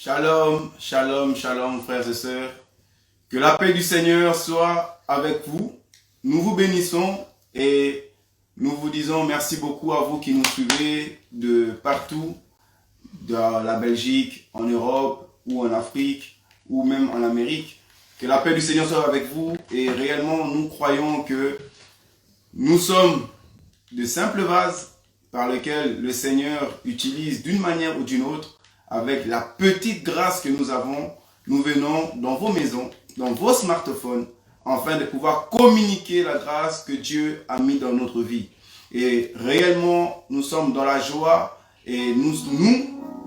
Shalom, shalom, shalom, frères et sœurs. Que la paix du Seigneur soit avec vous. Nous vous bénissons et nous vous disons merci beaucoup à vous qui nous suivez de partout, dans la Belgique, en Europe ou en Afrique ou même en Amérique. Que la paix du Seigneur soit avec vous et réellement nous croyons que nous sommes de simples vases par lesquels le Seigneur utilise d'une manière ou d'une autre. Avec la petite grâce que nous avons, nous venons dans vos maisons, dans vos smartphones, afin de pouvoir communiquer la grâce que Dieu a mis dans notre vie. Et réellement, nous sommes dans la joie et nous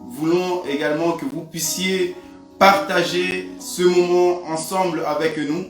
voulons également que vous puissiez partager ce moment ensemble avec nous,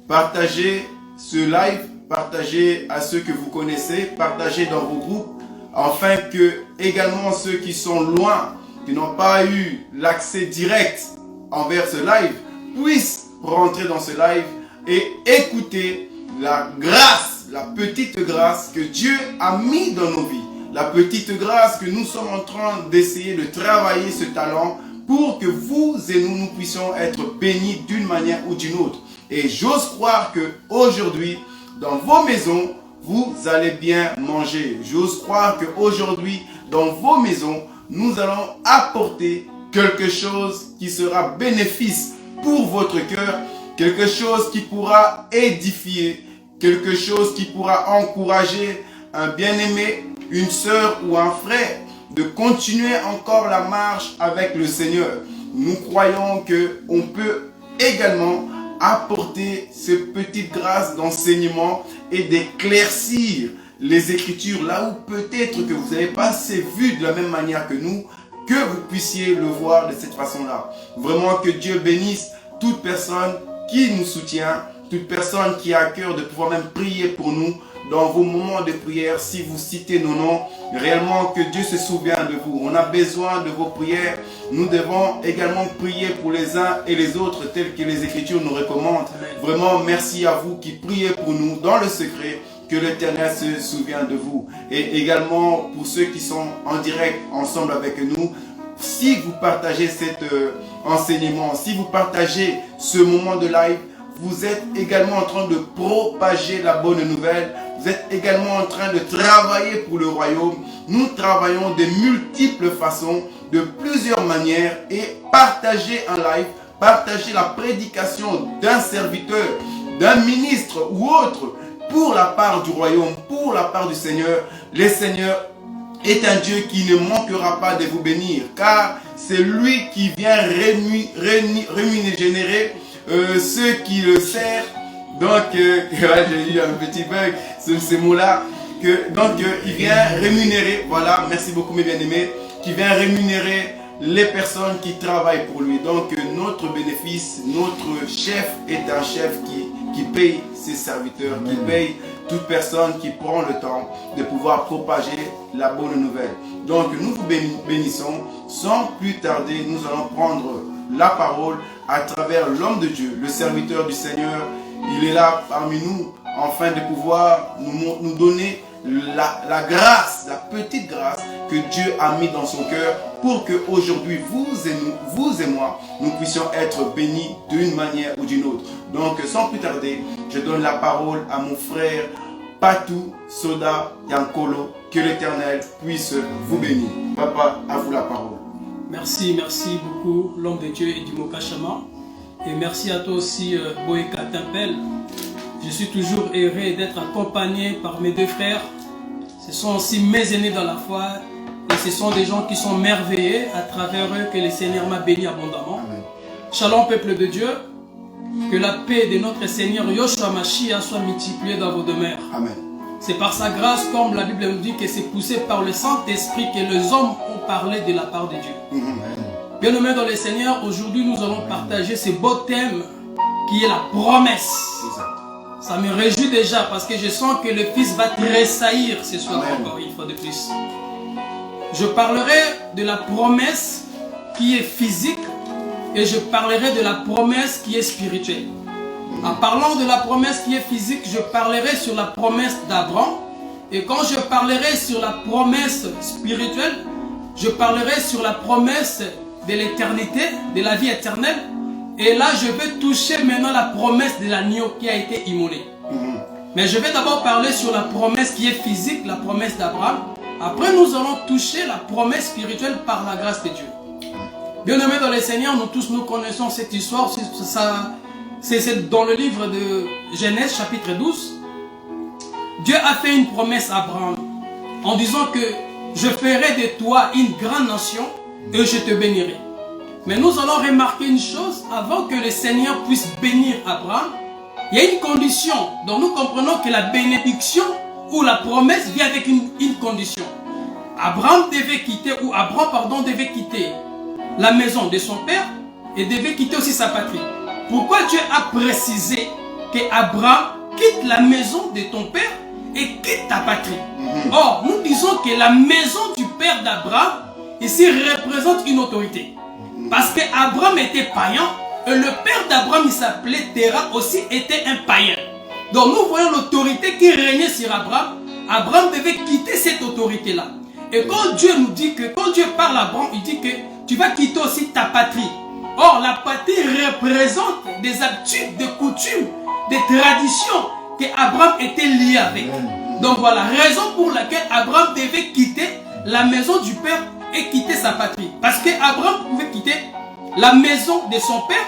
partager ce live, partager à ceux que vous connaissez, partager dans vos groupes, afin que également ceux qui sont loin, qui n'ont pas eu l'accès direct envers ce live, puissent rentrer dans ce live et écouter la grâce, la petite grâce que Dieu a mis dans nos vies. La petite grâce que nous sommes en train d'essayer de travailler ce talent pour que vous et nous puissions être bénis d'une manière ou d'une autre. Et j'ose croire qu'aujourd'hui, dans vos maisons, vous allez bien manger. J'ose croire qu'aujourd'hui, dans vos maisons, nous allons apporter quelque chose qui sera bénéfice pour votre cœur, quelque chose qui pourra édifier, quelque chose qui pourra encourager un bien-aimé, une sœur ou un frère de continuer encore la marche avec le Seigneur. Nous croyons qu'on peut également apporter cette petite grâce d'enseignement et d'éclaircir les Écritures, là où peut-être que vous n'avez pas assez vu de la même manière que nous, que vous puissiez le voir de cette façon-là. Vraiment que Dieu bénisse toute personne qui nous soutient, toute personne qui a à cœur de pouvoir même prier pour nous dans vos moments de prière. Si vous citez nos noms, réellement que Dieu se souvient de vous. On a besoin de vos prières. Nous devons également prier pour les uns et les autres, tels que les Écritures nous recommandent. Vraiment, merci à vous qui priez pour nous dans le secret. Que l'Éternel se souvient de vous. Et également pour ceux qui sont en direct ensemble avec nous, si vous partagez cet enseignement, si vous partagez ce moment de live, vous êtes également en train de propager la bonne nouvelle. Vous êtes également en train de travailler pour le royaume. Nous travaillons de multiples façons, de plusieurs manières, et partager un live, partager la prédication d'un serviteur, d'un ministre ou autre, pour la part du royaume, pour la part du Seigneur. Le Seigneur est un Dieu qui ne manquera pas de vous bénir, car c'est lui qui vient rémunérer ceux qui le servent. Donc, j'ai eu un petit bug sur ces mots-là. Donc, il vient rémunérer, voilà, merci beaucoup mes bien-aimés, qui vient rémunérer les personnes qui travaillent pour lui. Donc, notre bénéfice, notre chef est un chef qui paye ses serviteurs, qui paye toute personne qui prend le temps de pouvoir propager la bonne nouvelle. Donc nous vous bénissons. Sans plus tarder, nous allons prendre la parole à travers l'homme de Dieu, le serviteur du Seigneur. Il est là parmi nous afin de pouvoir nous donner la grâce, la petite grâce que Dieu a mis dans son cœur pour que aujourd'hui vous et moi, nous puissions être bénis d'une manière ou d'une autre. Donc sans plus tarder, je donne la parole à mon frère Patou Soda Yankolo. Que l'Éternel puisse vous bénir. Papa, à vous la parole. Merci beaucoup l'homme de Dieu et du Mokashama. Et merci à toi aussi Boeka Tempel. Je suis toujours heureux d'être accompagné par mes deux frères. Ce sont aussi mes aînés dans la foi. Et ce sont des gens qui sont merveilleux à travers eux que le Seigneur m'a béni abondamment. Amen. Shalom peuple de Dieu. Que la paix de notre Seigneur Yoshua Mashiach soit multipliée dans vos demeures. Amen. C'est par sa grâce, comme la Bible nous dit, que c'est poussé par le Saint-Esprit que les hommes ont parlé de la part de Dieu. Amen. Bien-aimés dans le Seigneur, aujourd'hui nous allons partager ce beau thème qui est la promesse. Ça me réjouit déjà parce que je sens que le Fils va tressaillir ce soir. Amen. Encore une fois de plus. Je parlerai de la promesse qui est physique et je parlerai de la promesse qui est spirituelle. En parlant de la promesse qui est physique, je parlerai sur la promesse d'Abraham. Et quand je parlerai sur la promesse spirituelle, je parlerai sur la promesse de l'éternité, de la vie éternelle. Et là, je vais toucher maintenant la promesse de l'agneau qui a été immolé. Mais je vais d'abord parler sur la promesse qui est physique, la promesse d'Abraham. Après, nous allons toucher la promesse spirituelle par la grâce de Dieu. Bien-aimés dans le Seigneur, nous tous nous connaissons cette histoire. C'est dans le livre de Genèse, chapitre 12. Dieu a fait une promesse à Abraham en disant que je ferai de toi une grande nation et je te bénirai. Mais nous allons remarquer une chose, avant que le Seigneur puisse bénir Abraham, il y a une condition. Donc nous comprenons que la bénédiction ou la promesse vient avec une condition. Abraham devait quitter la maison de son père et devait quitter aussi sa patrie. Pourquoi Dieu a précisé qu'Abraham quitte la maison de ton père et quitte ta patrie? Or, nous disons que la maison du père d'Abraham ici représente une autorité. Parce qu'Abraham était païen et le père d'Abraham, il s'appelait Terah, aussi était un païen. Donc nous voyons l'autorité qui régnait sur Abraham. Abraham devait quitter cette autorité-là. Et quand Dieu nous dit que, quand Dieu parle à Abraham, il dit que tu vas quitter aussi ta patrie. Or, la patrie représente des habitudes, des coutumes, des traditions que Abraham était lié avec. Donc voilà, raison pour laquelle Abraham devait quitter la maison du père et quitter sa patrie. Parce qu'Abraham pouvait quitter la maison de son père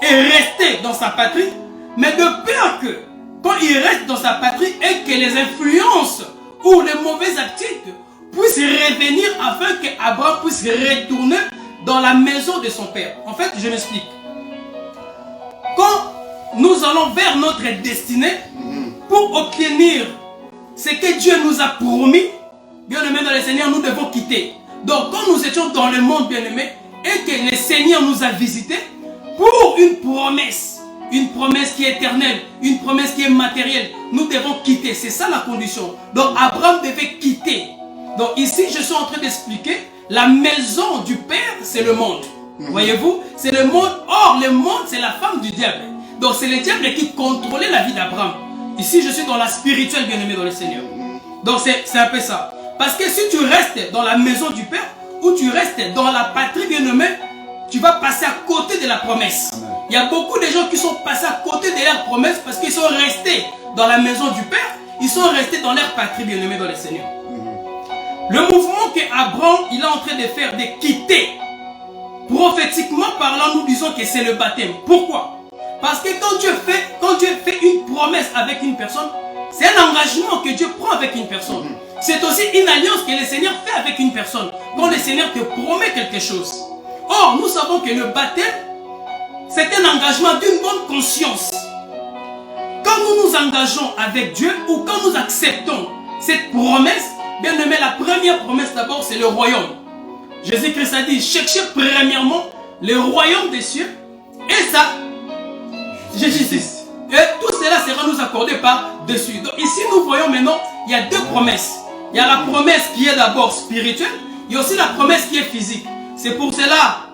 et rester dans sa patrie, mais de peur que quand il reste dans sa patrie et que les influences ou les mauvaises activités puissent revenir afin qu'Abraham puisse retourner dans la maison de son père. En fait, je m'explique. Quand nous allons vers notre destinée pour obtenir ce que Dieu nous a promis, bien-aimés dans le Seigneur, nous devons quitter. Donc, quand nous étions dans le monde, bien-aimés, et que le Seigneur nous a visités pour une promesse qui est éternelle, une promesse qui est matérielle, nous devons quitter. C'est ça la condition. Donc, Abraham devait quitter. Donc, ici, je suis en train d'expliquer, la maison du Père, c'est le monde. Voyez-vous, c'est le monde. Or, le monde, c'est la femme du diable. Donc, c'est le diable qui contrôlait la vie d'Abraham. Ici, je suis dans la spirituelle, bien-aimé dans le Seigneur. Donc, c'est un peu ça. Parce que si tu restes dans la maison du Père, ou tu restes dans la patrie, bien-aimé, tu vas passer à côté de la promesse. Amen. Il y a beaucoup de gens qui sont passés à côté de leur promesse parce qu'ils sont restés dans la maison du Père, ils sont restés dans leur patrie, bien-aimé dans le Seigneur. Le mouvement qu'Abraham il est en train de faire, de quitter, prophétiquement parlant, nous disons que c'est le baptême. Pourquoi? Parce que quand Dieu fait une promesse avec une personne, c'est un engagement que Dieu prend avec une personne. C'est aussi une alliance que le Seigneur fait avec une personne. Quand le Seigneur te promet quelque chose. Or, nous savons que le baptême, c'est un engagement d'une bonne conscience. Quand nous nous engageons avec Dieu ou quand nous acceptons cette promesse, bien aimé, la première promesse d'abord, c'est le royaume. Jésus-Christ a dit, cherchez premièrement le royaume des cieux et ça, justice. Et tout cela sera nous accordé par-dessus. Donc ici, nous voyons maintenant, il y a deux promesses. Il y a la promesse qui est d'abord spirituelle, il y a aussi la promesse qui est physique. C'est pour cela,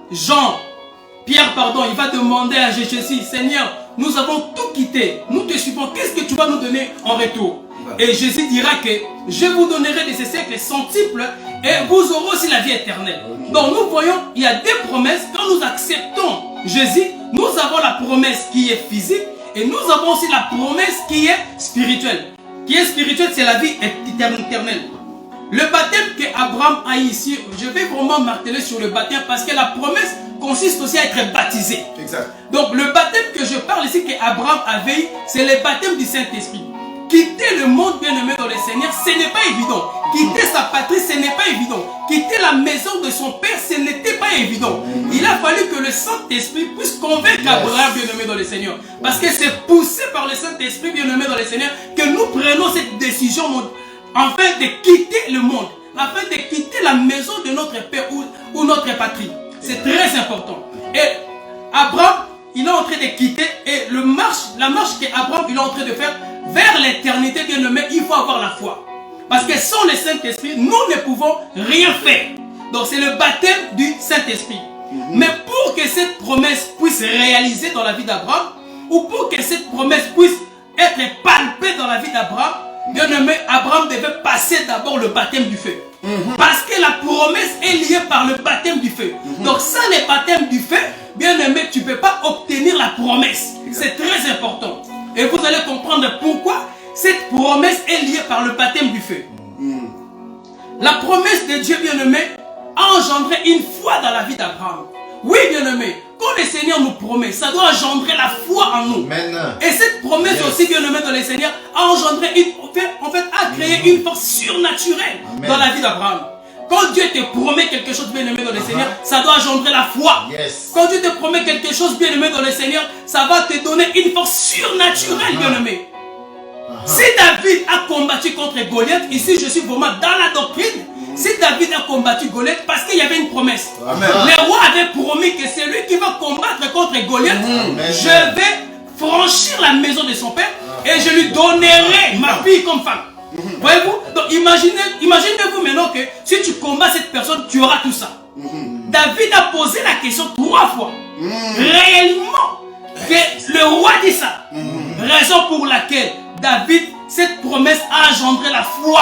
Pierre, il va demander à Jésus, Seigneur, nous avons tout quitté, nous te suivons, qu'est-ce que tu vas nous donner en retour? Et Jésus dira que je vous donnerai des siècles centuples et vous aurez aussi la vie éternelle. Donc nous voyons, il y a deux promesses. Quand nous acceptons Jésus, nous avons la promesse qui est physique et nous avons aussi la promesse qui est spirituelle. Qui est spirituelle, c'est la vie éternelle. Le baptême qu'Abraham a ici, je vais vraiment marteler sur le baptême parce que la promesse consiste aussi à être baptisé. Exact. Donc le baptême que je parle ici qu'Abraham avait, c'est le baptême du Saint-Esprit. Quitter le monde bien-aimé dans le Seigneur, ce n'est pas évident. Quitter sa patrie, ce n'est pas évident. Quitter la maison de son père, ce n'était pas évident. Il a fallu que le Saint-Esprit puisse convaincre Abraham bien-aimé dans le Seigneur. Parce que c'est poussé par le Saint-Esprit bien-aimé dans le Seigneur que nous prenons cette décision afin de quitter le monde, afin de quitter la maison de notre père ou notre patrie. C'est très important. Et Abraham, il est en train de quitter et la marche qu'Abraham il est en train de faire vers l'éternité, bien-aimé, il faut avoir la foi. Parce que sans le Saint-Esprit, nous ne pouvons rien faire. Donc c'est le baptême du Saint-Esprit. Mais pour que cette promesse puisse réaliser dans la vie d'Abraham, ou pour que cette promesse puisse être palpée dans la vie d'Abraham, bien-aimé, Abraham devait passer d'abord le baptême du feu. Parce que la promesse est liée par le baptême du feu. Donc sans le baptême du feu, bien aimé, tu ne peux pas obtenir la promesse. C'est très important. Et vous allez comprendre pourquoi cette promesse est liée par le baptême du feu. La promesse de Dieu, bien aimé, a engendré une foi dans la vie d'Abraham. Oui, bien aimé, quand le Seigneur nous promet, ça doit engendrer la foi en nous. Amen. Et cette promesse aussi, bien aimé, dans le Seigneur, a engendré a créé une force surnaturelle dans la vie d'Abraham. Quand Dieu te promet quelque chose, bien aimé, dans le Seigneur, ça doit engendrer la foi. Quand Dieu te promet quelque chose, bien aimé, dans le Seigneur, ça va te donner une force surnaturelle, bien aimé. Si David a combattu contre Goliath, ici je suis vraiment dans la doctrine. Si David a combattu Goliath, parce qu'il y avait une promesse. Le roi avait promis que c'est lui qui va combattre contre Goliath. Je vais franchir la maison de son père et je lui donnerai ma fille comme femme. Voyez-vous? Donc imaginez-vous maintenant que si tu combats cette personne, tu auras tout ça. David a posé la question 3 fois. Réellement, que le roi dit ça. Raison pour laquelle David, cette promesse a engendré la foi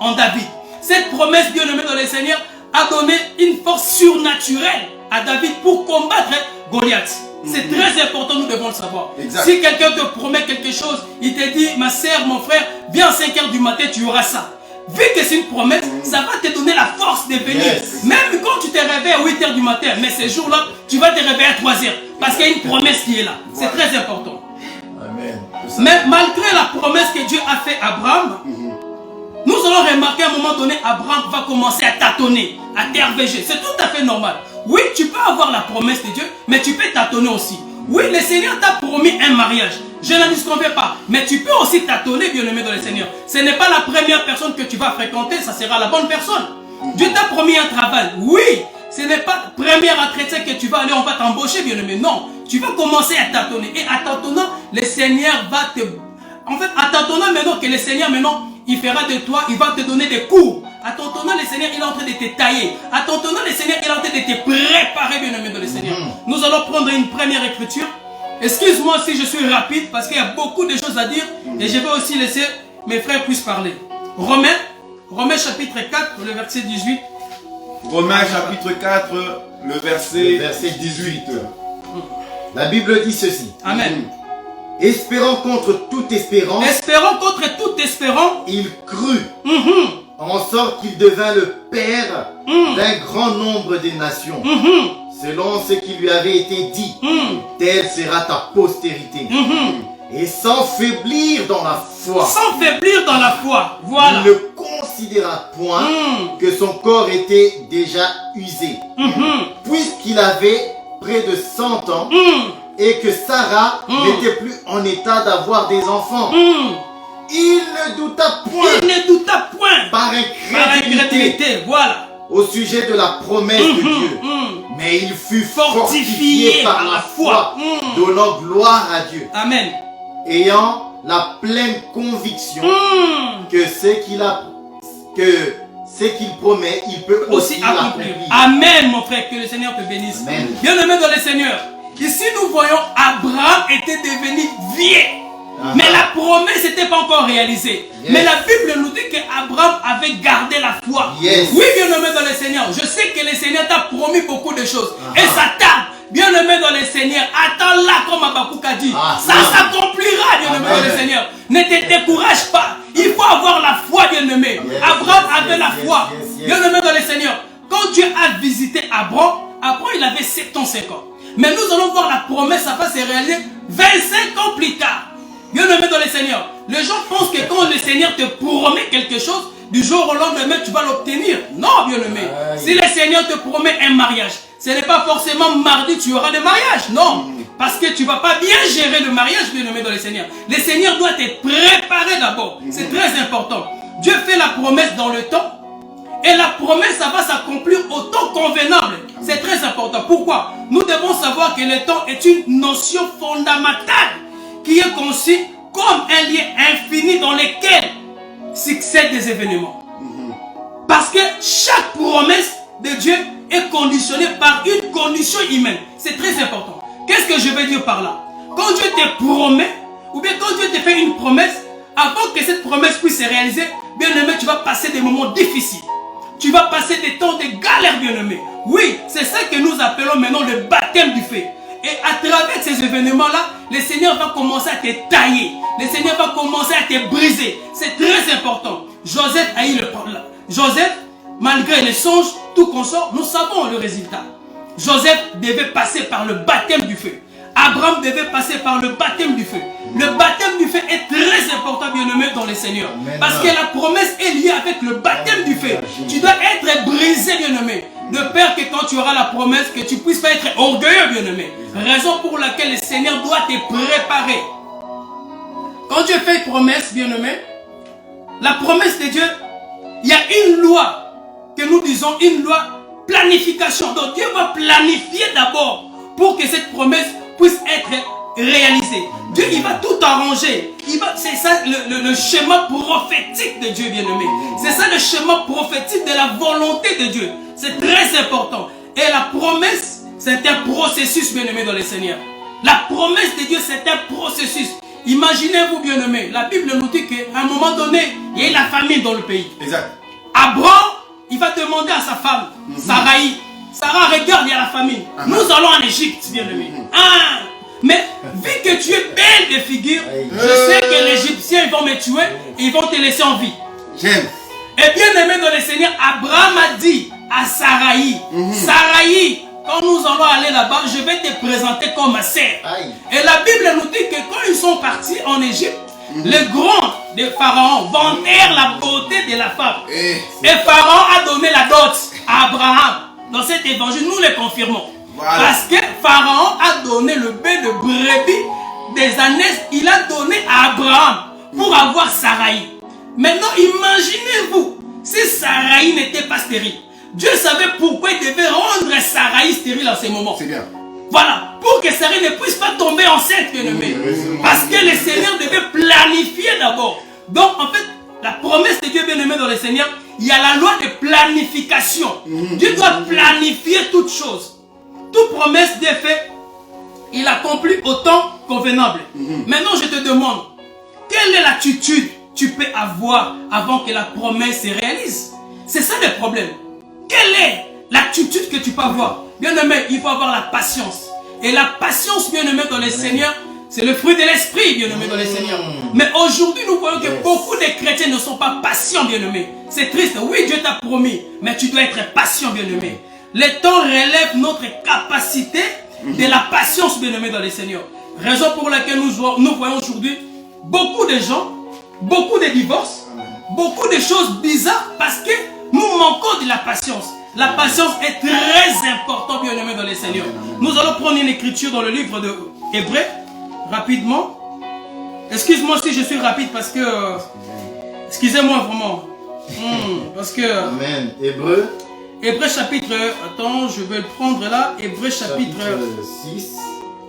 en David. Cette promesse, bien aimée dans le Seigneur, a donné une force surnaturelle à David pour combattre Goliath. C'est très important, nous devons le savoir. Si quelqu'un te promet quelque chose, il te dit, ma sœur, mon frère, viens à 5 h du matin, tu auras ça. Vu que c'est une promesse, ça va te donner la force de venir. Même quand tu te réveilles à 8 h du matin, mais ces jours-là, tu vas te réveiller à 3 h. Parce qu'il y a une promesse qui est là. C'est très important. Amen. Mais malgré la promesse que Dieu a fait à Abraham, nous allons remarquer à un moment donné, Abraham va commencer à tâtonner, à terverger. C'est tout à fait normal. Oui, tu peux avoir la promesse de Dieu, mais tu peux tâtonner aussi. Oui, le Seigneur t'a promis un mariage. Je n'en disconviens pas. Mais tu peux aussi tâtonner, bien aimé dans le Seigneur. Ce n'est pas la première personne que tu vas fréquenter, ça sera la bonne personne. Dieu t'a promis un travail. Oui, ce n'est pas le premier entretien que tu vas aller, on va t'embaucher, bien aimé. Non, tu vas commencer à tâtonner. Et à tâtonnant, le Seigneur va te... En fait, à tâtonnant maintenant que le Seigneur maintenant, il fera de toi, il va te donner des cours. À ton tournant, le Seigneur, il est en train de te tailler. À ton tournant, le Seigneur, il est en train de te préparer, bien aimé dans le Seigneur. Nous allons prendre une première écriture. Excuse-moi si je suis rapide, parce qu'il y a beaucoup de choses à dire. Et je vais aussi laisser mes frères puissent parler. Romains chapitre 4, le verset 18. Romains chapitre 4, le verset 18. La Bible dit ceci. Amen. Espérant contre toute espérance. Espérant contre toute espérance. Il crut. En sorte qu'il devint le père d'un grand nombre de nations. Selon ce qui lui avait été dit. Telle sera ta postérité. Et sans faiblir dans la foi. Sans faiblir dans la foi. Voilà. Il ne considéra point que son corps était déjà usé. Puisqu'il avait près de 100 ans. Et que Sarah n'était plus en état d'avoir des enfants. Il ne douta point. Il ne douta point. Par incrédulité. Voilà. Au sujet de la promesse de Dieu. Mais il fut fortifié par la foi. Donnant gloire à Dieu. Amen. Ayant la pleine conviction que ce qu'il promet, il peut aussi l'accomplir. Amen, mon frère, que le Seigneur te bénisse. Amen. Bien aimé dans le Seigneur. Ici, nous voyons Abraham était devenu vieux. Mais la promesse n'était pas encore réalisée. Mais la Bible nous dit qu'Abraham avait gardé la foi. Oui, bien aimé dans le Seigneur. Je sais que le Seigneur t'a promis beaucoup de choses. Et ça tarde. Bien aimé dans le Seigneur. Attends-là, comme Abakouk a dit. Ça s'accomplira, bien aimé dans le Seigneur. Ne te décourage pas. Il faut avoir la foi, bien aimé. Abraham avait la foi. Bien aimé dans le Seigneur. Quand Dieu a visité Abraham, il avait 75 ans. Mais nous allons voir la promesse, ça va se réaliser 25 ans plus tard. Bien aimé dans le Seigneur. Les gens pensent que quand le Seigneur te promet quelque chose, du jour au lendemain, tu vas l'obtenir. Non, bien aimé. Si le Seigneur te promet un mariage, ce n'est pas forcément mardi tu auras le mariage. Non. Parce que tu ne vas pas bien gérer le mariage, bien aimé dans le Seigneur. Le Seigneur doit te préparer d'abord. C'est très important. Dieu fait la promesse dans le temps. Et la promesse, ça va s'accomplir au temps convenable. C'est très important. Pourquoi? Nous devons savoir que le temps est une notion fondamentale qui est conçue comme un lien infini dans lequel succèdent des événements. Parce que chaque promesse de Dieu est conditionnée par une condition humaine. C'est très important. Qu'est-ce que je veux dire par là? Quand Dieu te promet, ou bien quand Dieu te fait une promesse, avant que cette promesse puisse se réaliser, bien aimé, tu vas passer des moments difficiles. Tu vas passer des temps de galère, bien-aimé. Oui, c'est ça que nous appelons maintenant le baptême du feu. Et à travers ces événements-là, le Seigneur va commencer à te tailler. Le Seigneur va commencer à te briser. C'est très important. Joseph a eu le problème. Joseph, malgré les songes, tout consort, nous savons le résultat. Joseph devait passer par le baptême du feu. Abraham devait passer par le baptême du feu. Le baptême du feu est très important, bien-aimé, dans le Seigneur. Parce que la promesse est liée avec le baptême du feu. Tu dois être brisé, bien-aimé. De peur que quand tu auras la promesse, que tu puisses pas être orgueilleux, bien-aimé. Raison pour laquelle le Seigneur doit te préparer. Quand Dieu fait une promesse, bien-aimé, la promesse de Dieu, il y a une loi que nous disons, une loi planification. Donc Dieu va planifier d'abord pour que cette promesse puisse être réalisée. Dieu, il va tout arranger. C'est ça le schéma prophétique de Dieu, bien-aimé. C'est ça le schéma prophétique de la volonté de Dieu. C'est très important. Et la promesse, c'est un processus, bien-aimé, dans le Seigneur. La promesse de Dieu, c'est un processus. Imaginez-vous, bien-aimé, la Bible nous dit qu'à un moment donné, il y a eu la famine dans le pays. Exact. Abraham, il va demander à sa femme, Sarai. Sarah, regarde, il y a la famine. Nous allons en Égypte, bien-aimé. Mais vu que tu es belle de figure, je sais que les Égyptiens vont me tuer et ils vont te laisser en vie. J'aime. Et bien-aimé dans le Seigneur, Abraham a dit à Sarai, Sarai, quand nous allons aller là-bas, je vais te présenter comme ma sœur. Et la Bible nous dit que quand ils sont partis en Égypte, les grands de Pharaon vantèrent la beauté de la femme. Et Pharaon a donné la dot à Abraham. Dans cet évangile, nous le confirmons. Voilà. Parce que Pharaon a donné le bain de brebis des ânesses, il a donné à Abraham pour avoir Sarai. Maintenant, imaginez-vous, si Sarai n'était pas stérile, Dieu savait pourquoi il devait rendre Sarai stérile en ce moment. C'est bien. Voilà, pour que Sarai ne puisse pas tomber enceinte, bien-aimé. Parce que le Seigneur devait planifier d'abord. Donc, en fait, la promesse de Dieu, bien-aimé dans le Seigneur, il y a la loi de planification. Dieu doit planifier toutes choses. Toute promesse Dieu fait, il accomplit au temps convenable. Maintenant, je te demande, quelle est l'attitude que tu peux avoir avant que la promesse se réalise? C'est ça le problème. Quelle est l'attitude que tu peux avoir? Bien-aimé, il faut avoir la patience. Et la patience, bien-aimé dans le Seigneur, c'est le fruit de l'esprit, bien-aimé dans le Seigneur. Mais aujourd'hui, nous voyons que beaucoup de chrétiens ne sont pas patients, bien-aimé. C'est triste. Oui, Dieu t'a promis, mais tu dois être patient, bien-aimé. Le temps relève notre capacité de la patience, bien-aimé dans le Seigneur. Raison pour laquelle nous voyons aujourd'hui beaucoup de gens, beaucoup de divorces, beaucoup de choses bizarres parce que nous manquons de la patience. La patience est très importante, bien-aimé dans le Seigneur. Nous allons prendre une écriture dans le livre de Hébreux, rapidement. Excuse-moi si je suis rapide parce que... excusez-moi vraiment. Parce que... Amen. Hébreux. Hébreux chapitre... Attends, je vais le prendre là. Hébreux chapitre 6.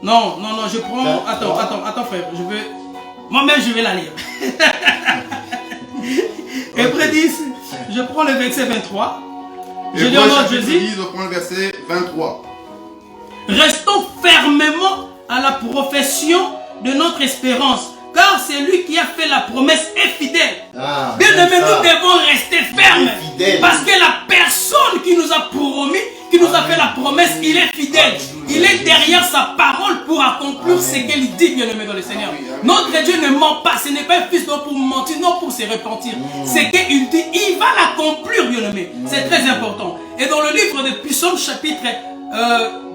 Non, je prends... Attends frère. Je vais... Moi-même, je vais la lire. Hébreux 10. Je prends le verset 23. Je dis au nom de Jésus. Je prends le verset 23. Restons fermement à la profession de notre espérance, car c'est lui qui a fait la promesse est fidèle. Bien-aimés, nous devons rester fermes, parce que la personne qui nous a promis, qui nous a fait la promesse, il est fidèle. Il est derrière sa parole pour accomplir ce qu'il dit, bien-aimé dans le Seigneur. Notre Dieu ne ment pas, ce n'est pas un fils d'homme pour mentir, non pour se repentir. Ce qu'il dit, il va l'accomplir, bien-aimé. C'est très important. Et dans le livre de Psaume chapitre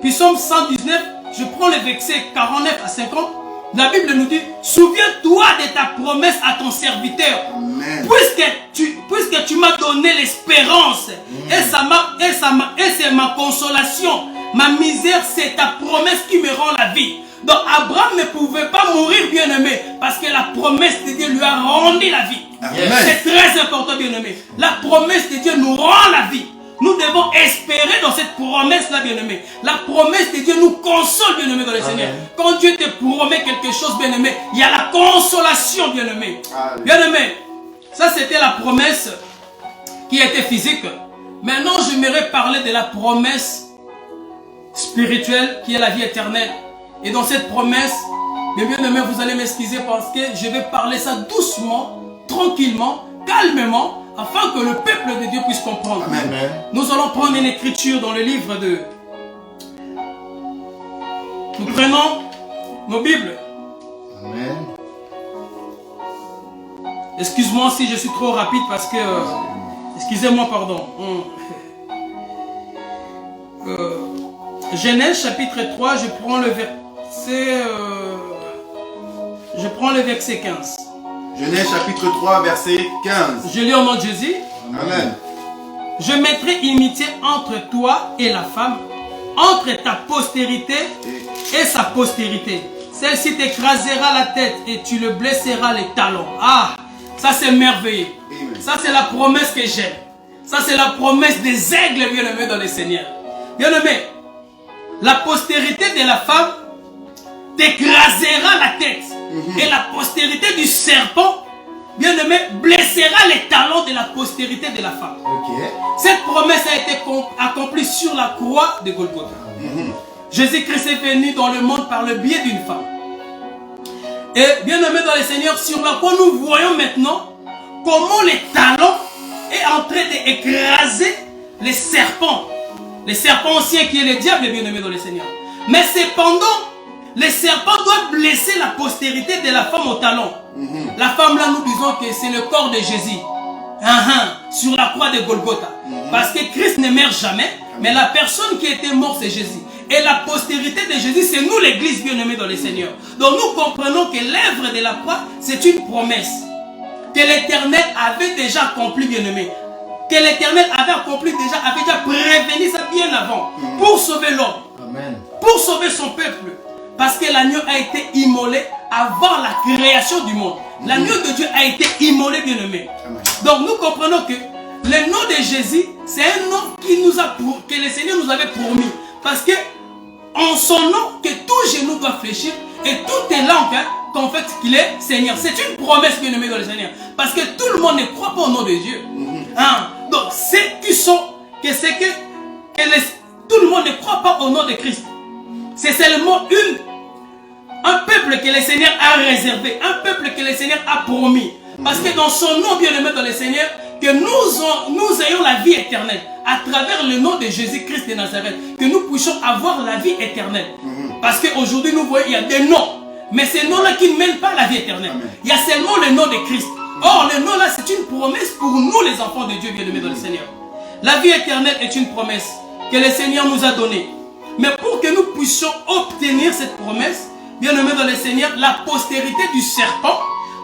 Psaume 119, je prends le verset 49 à 50. La Bible nous dit, souviens-toi de ta promesse à ton serviteur. Puisque tu m'as donné l'espérance. Et c'est ma consolation. Ma misère, c'est ta promesse qui me rend la vie. Donc Abraham ne pouvait pas mourir, bien-aimé, parce que la promesse de Dieu lui a rendu la vie. C'est très important, bien-aimé. La promesse de Dieu nous rend la vie. Nous devons espérer dans cette promesse-là, bien-aimé. La promesse de Dieu nous console, bien-aimé, dans le Seigneur. Quand Dieu te promet quelque chose, bien-aimé, il y a la consolation, bien-aimé. Bien-aimé, ça c'était la promesse qui était physique. Maintenant, j'aimerais parler de la promesse spirituelle qui est la vie éternelle. Et dans cette promesse, bien-aimé, vous allez m'excuser parce que je vais parler ça doucement, tranquillement, calmement, afin que le peuple de Dieu puisse comprendre. Amen. Nous allons prendre une écriture dans le livre de... Nous prenons nos Bibles. Amen. Excuse-moi si je suis trop rapide parce que... excusez-moi, pardon. Genèse chapitre 3, je prends le verset... je prends le verset 15. Genèse chapitre 3, verset 15. Je lis au nom de Jésus. Amen. Je mettrai inimitié entre toi et la femme, entre ta postérité et sa postérité. Celle-ci t'écrasera la tête et tu le blesseras les talons. Ah, ça c'est merveilleux. Amen. Ça c'est la promesse que j'aime. Ça c'est la promesse des aigles bien-aimés dans le Seigneur. Bien-aimés, la postérité de la femme t'écrasera la tête. Et la postérité du serpent, bien-aimé, blessera les talons de la postérité de la femme. Ok. Cette promesse a été accomplie sur la croix de Golgotha. Jésus-Christ est venu dans le monde par le biais d'une femme. Et bien-aimé dans le Seigneur, sur la croix, nous voyons maintenant comment les talons est en train d'écraser les serpents. Les serpents anciens qui est le diable, bien-aimé dans le Seigneur. Mais cependant, les serpents doivent blesser la postérité de la femme au talon. La femme là, nous disons que c'est le corps de Jésus. Sur la croix de Golgotha. Parce que Christ ne meurt jamais, mais la personne qui était morte, c'est Jésus. Et la postérité de Jésus, c'est nous l'église bien-aimée dans le Seigneur. Donc nous comprenons que l'œuvre de la croix, c'est une promesse. Que l'Éternel avait déjà accompli, bien-aimé. Que l'Éternel avait accompli déjà, avait déjà prévenu ça bien avant. Pour sauver l'homme. Amen. Pour sauver son peuple. Parce que l'agneau a été immolé avant la création du monde. L'agneau de Dieu a été immolé, bien-aimé. Donc nous comprenons que le nom de Jésus, c'est un nom que le Seigneur nous avait promis. Parce que en son nom, que tout genou doit fléchir et toute langue confesse qu'il est Seigneur. C'est une promesse, bien-aimé dans le Seigneur. Parce que tout le monde ne croit pas au nom de Dieu. Donc ceux qui sont, tout le monde ne croit pas au nom de Christ. C'est seulement un peuple que le Seigneur a réservé, un peuple que le Seigneur a promis. Parce que dans son nom, bien-aimé dans le Seigneur, que nous ayons la vie éternelle à travers le nom de Jésus-Christ de Nazareth, que nous puissions avoir la vie éternelle. Parce qu'aujourd'hui, nous voyons, il y a des noms, mais ces noms-là qui ne mènent pas à la vie éternelle. Il y a seulement le nom de Christ. Or, le nom-là, c'est une promesse pour nous, les enfants de Dieu, bien-aimés dans le Seigneur. La vie éternelle est une promesse que le Seigneur nous a donnée. Mais pour que nous puissions obtenir cette promesse, bien-aimés dans le Seigneur, la postérité du serpent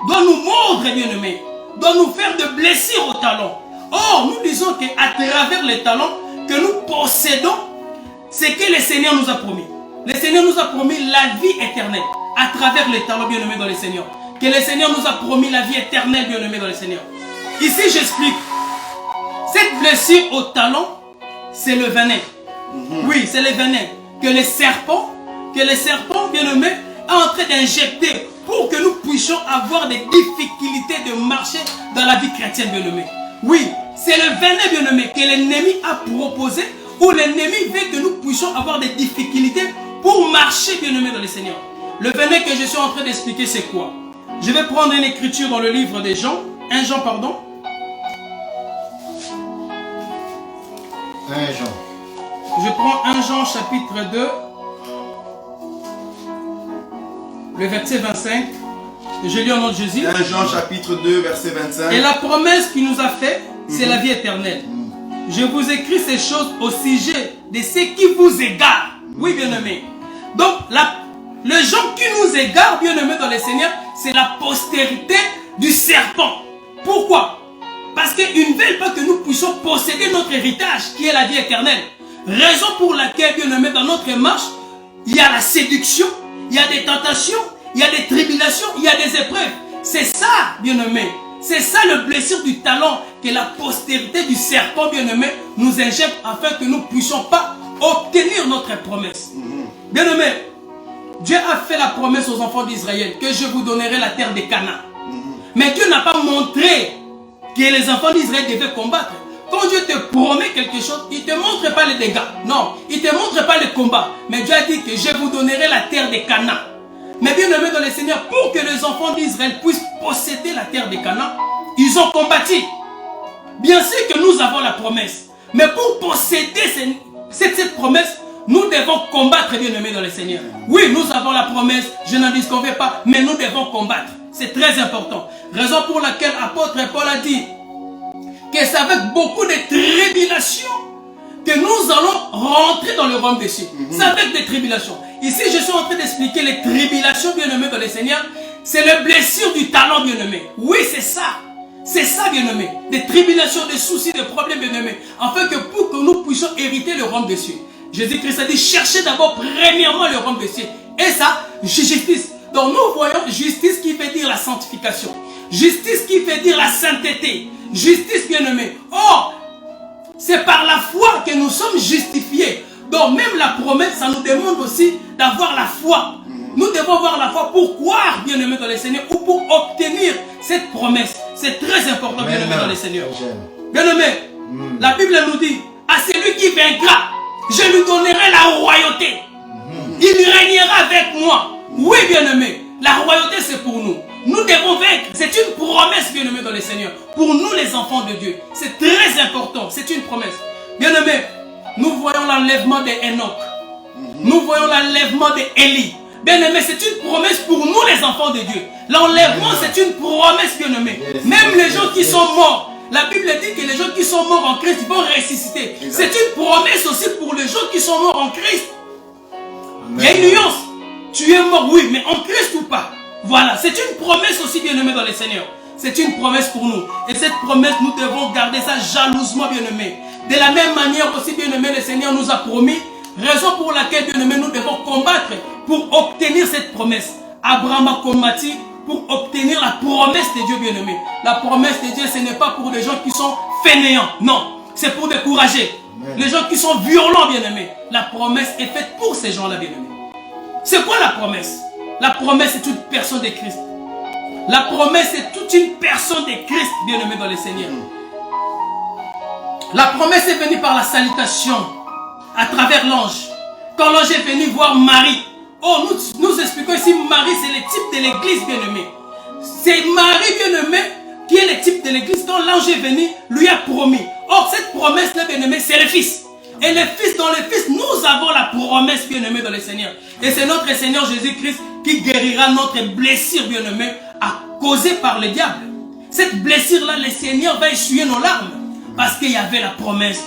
doit nous mordre, bien-aimés, doit nous faire de blessures au talon. Or, nous disons qu'à travers les talons, que nous possédons ce que le Seigneur nous a promis. Le Seigneur nous a promis la vie éternelle à travers les talons, bien-aimés dans le Seigneur. Que le Seigneur nous a promis la vie éternelle, bien-aimés dans le Seigneur. Ici, j'explique. Cette blessure au talon, c'est le venin. Oui, c'est le venin que les serpents, bien-aimés, est en train d'injecter pour que nous puissions avoir des difficultés de marcher dans la vie chrétienne, bien-aimés. Oui, c'est le venin, bien-aimé, que l'ennemi a proposé, où l'ennemi veut que nous puissions avoir des difficultés pour marcher, bien-aimé, dans le Seigneur. Le venin que je suis en train d'expliquer, c'est quoi? Je vais prendre une écriture dans le livre des Jean, 1 Jean, pardon. 1 Jean. Je prends 1 Jean chapitre 2, le verset 25. Je lis au nom de Jésus. 1 Jean chapitre 2, verset 25. Et la promesse qu'il nous a faite, c'est la vie éternelle. Je vous écris ces choses au sujet de ceux qui vous égarent. Oui, bien-aimés. Donc, les gens qui nous égarent, bien-aimés dans le Seigneur, c'est la postérité du serpent. Pourquoi? Parce qu'ils ne veulent pas que nous puissions posséder notre héritage, qui est la vie éternelle. Raison pour laquelle, bien-aimés, dans notre marche, il y a la séduction, il y a des tentations, il y a des tribulations, il y a des épreuves. C'est ça, bien-aimés. C'est ça le blessure du talon que la postérité du serpent, bien-aimé, nous injecte afin que nous ne puissions pas obtenir notre promesse. Bien-aimé, Dieu a fait la promesse aux enfants d'Israël que je vous donnerai la terre de Canaan. Mais Dieu n'a pas montré que les enfants d'Israël devaient combattre. Quand Dieu te promet quelque chose, il ne te montre pas les dégâts. Non, il ne te montre pas le combat. Mais Dieu a dit que je vous donnerai la terre de Canaan. Mais bien aimé dans le Seigneur, pour que les enfants d'Israël puissent posséder la terre de Canaan, ils ont combattu. Bien sûr que nous avons la promesse. Mais pour posséder cette promesse, nous devons combattre, bien-aimés dans le Seigneur. Oui, nous avons la promesse, je n'en disconviens pas, mais nous devons combattre. C'est très important. Raison pour laquelle l'apôtre Paul a dit que c'est avec beaucoup de tribulations que nous allons rentrer dans le royaume des cieux. C'est avec des tribulations. Ici, je suis en train d'expliquer les tribulations, bien-aimés dans le Seigneur. C'est les blessures du talent, bien-aimé. Oui, c'est ça. C'est ça, bien-aimé. Des tribulations, des soucis, des problèmes, bien-aimé. Afin que pour que nous puissions hériter le royaume des cieux. Jésus-Christ a dit, cherchez d'abord premièrement le royaume des cieux. Et ça, justice. Donc nous voyons justice qui veut dire la sanctification. Justice qui veut dire la sainteté. Justice, bien-aimé. Or, c'est par la foi que nous sommes justifiés. Donc même la promesse, ça nous demande aussi d'avoir la foi. Nous devons avoir la foi pour croire, bien-aimé dans le Seigneur, ou pour obtenir cette promesse. C'est très important, bien-aimé dans le Seigneur. Bien-aimé, la Bible nous dit, à celui qui vaincra, je lui donnerai la royauté. Il régnera avec moi. Oui, bien-aimé, la royauté c'est pour nous. Nous devons vaincre. C'est une promesse, bien-aimé dans le Seigneur. Pour nous, les enfants de Dieu. C'est très important. C'est une promesse. Bien-aimé, nous voyons l'enlèvement d'Enoch. Nous voyons l'enlèvement d'Élie. Bien-aimé, c'est une promesse pour nous, les enfants de Dieu. L'enlèvement, c'est une promesse, bien-aimé. Même les gens qui sont morts. La Bible dit que les gens qui sont morts en Christ, ils vont ressusciter. C'est une promesse aussi pour les gens qui sont morts en Christ. Il y a une nuance. Tu es mort, oui, mais en Christ ou pas. Voilà, c'est une promesse aussi, bien-aimé dans le Seigneur. C'est une promesse pour nous. Et cette promesse, nous devons garder ça jalousement, bien-aimé. De la même manière aussi, bien-aimé, le Seigneur nous a promis. Raison pour laquelle, bien-aimé, nous devons combattre pour obtenir cette promesse. Abraham a combattu pour obtenir la promesse de Dieu, bien-aimé. La promesse de Dieu, ce n'est pas pour les gens qui sont fainéants. Non, c'est pour décourager. Les gens qui sont violents, bien-aimé. La promesse est faite pour ces gens-là, bien-aimé. C'est quoi la promesse? La promesse est toute personne de Christ. La promesse est toute une personne de Christ, bien-aimé dans le Seigneur. La promesse est venue par la salutation à travers l'ange. Quand l'ange est venu voir Marie, oh, nous expliquons ici, Marie, c'est le type de l'église, bien-aimé. C'est Marie, bien-aimé, qui est le type de l'église. Quand l'ange est venu, lui a promis. Or, cette promesse-là, bien-aimé, c'est le Fils. Et le Fils, dans le Fils, nous avons la promesse, bien-aimé, dans le Seigneur. Et c'est notre Seigneur Jésus-Christ qui guérira notre blessure, bien-aimé, causée par le diable. Cette blessure-là, le Seigneur va essuyer nos larmes. Parce qu'il y avait la promesse.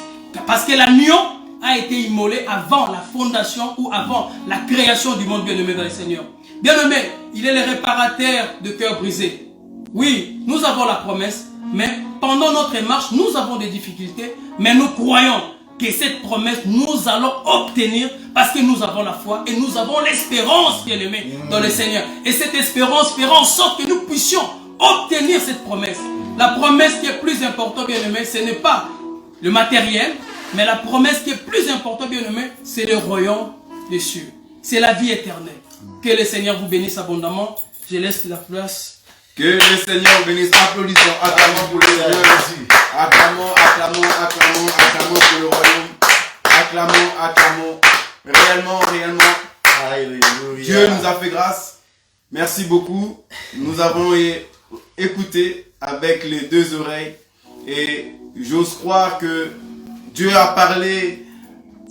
Parce que l'agneau a été immolé avant la fondation ou avant la création du monde, bien-aimé dans le Seigneur. Bien-aimé, il est le réparateur de cœur brisé. Oui, nous avons la promesse, mais pendant notre marche, nous avons des difficultés, mais nous croyons que cette promesse, nous allons obtenir parce que nous avons la foi et nous avons l'espérance, bien-aimé, dans le Seigneur. Et cette espérance fera en sorte que nous puissions obtenir cette promesse. La promesse qui est plus importante, bien-aimé, ce n'est pas le matériel, mais la promesse qui est plus importante, bien-aimé, c'est le royaume des cieux. C'est la vie éternelle. Que le Seigneur vous bénisse abondamment. Je laisse la place. Que le Seigneur bénisse. Applaudissons, acclamons pour le Seigneur. Acclamons, acclamons, acclamons, acclamons pour le royaume. Acclamons, acclamons. Réellement, réellement. Alléluia. Dieu nous a fait grâce. Merci beaucoup. Nous avons écouté avec les deux oreilles. Et j'ose croire que Dieu a parlé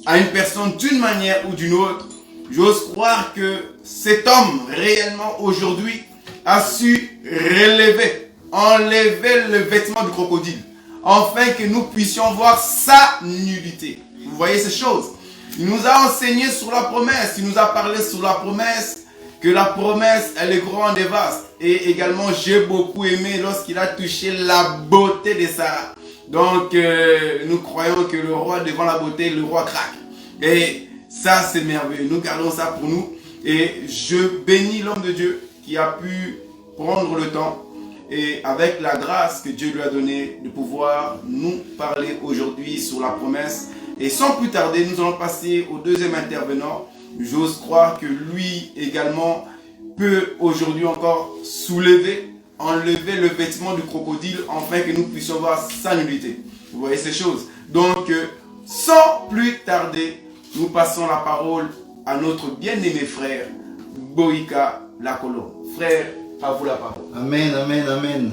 à une personne d'une manière ou d'une autre. J'ose croire que cet homme, réellement aujourd'hui, a su enlever le vêtement du crocodile, afin que nous puissions voir sa nudité. Vous voyez ces choses? Il nous a enseigné sur la promesse, il nous a parlé sur la promesse, que la promesse, elle est grande et vaste. Et également, j'ai beaucoup aimé lorsqu'il a touché la beauté de Sarah. Donc, nous croyons que le roi, devant la beauté, le roi craque. Et ça, c'est merveilleux. Nous gardons ça pour nous. Et je bénis l'homme de Dieu qui a pu prendre le temps et avec la grâce que Dieu lui a donnée de pouvoir nous parler aujourd'hui sur la promesse. Et sans plus tarder, nous allons passer au deuxième intervenant. J'ose croire que lui également peut aujourd'hui encore enlever le vêtement du crocodile afin que nous puissions voir sa nudité. Vous voyez ces choses. Donc, sans plus tarder, nous passons la parole à notre bien-aimé frère, Boïka Lacolombe. Frère, à vous la parole. Amen, amen, amen.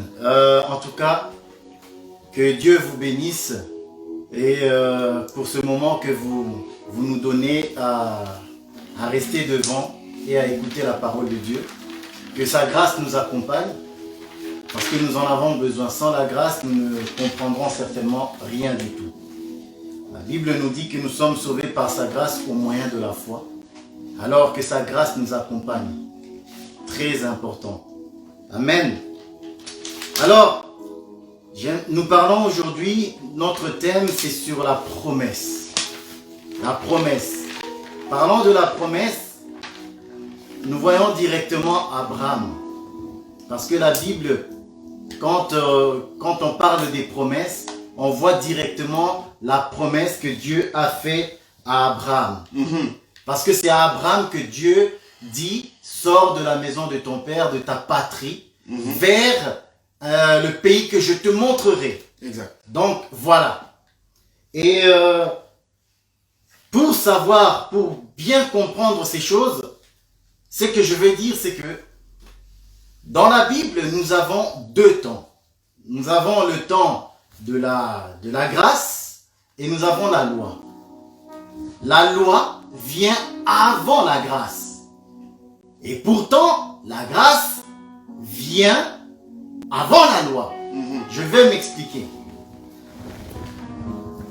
En tout cas, Que Dieu vous bénisse et pour ce moment que vous nous donnez à rester devant et à écouter la parole de Dieu. Que sa grâce nous accompagne parce que nous en avons besoin. Sans la grâce, nous ne comprendrons certainement rien du tout. La Bible nous dit que nous sommes sauvés par sa grâce au moyen de la foi, alors que sa grâce nous accompagne. Très important. Amen. Alors, nous parlons aujourd'hui, notre thème c'est sur la promesse. La promesse. Parlant de la promesse, nous voyons directement Abraham. Parce que la Bible, quand on parle des promesses, on voit directement la promesse que Dieu a faite à Abraham. Parce que c'est à Abraham que Dieu dit, sors de la maison de ton père, de ta patrie, vers le pays que je te montrerai. Exact. Donc voilà. Et pour savoir, pour bien comprendre ces choses, ce que je veux dire, c'est que dans la Bible, nous avons deux temps. Nous avons le temps de la grâce et nous avons la loi. La loi vient avant la grâce. Et pourtant, la grâce vient avant la loi. Je vais m'expliquer.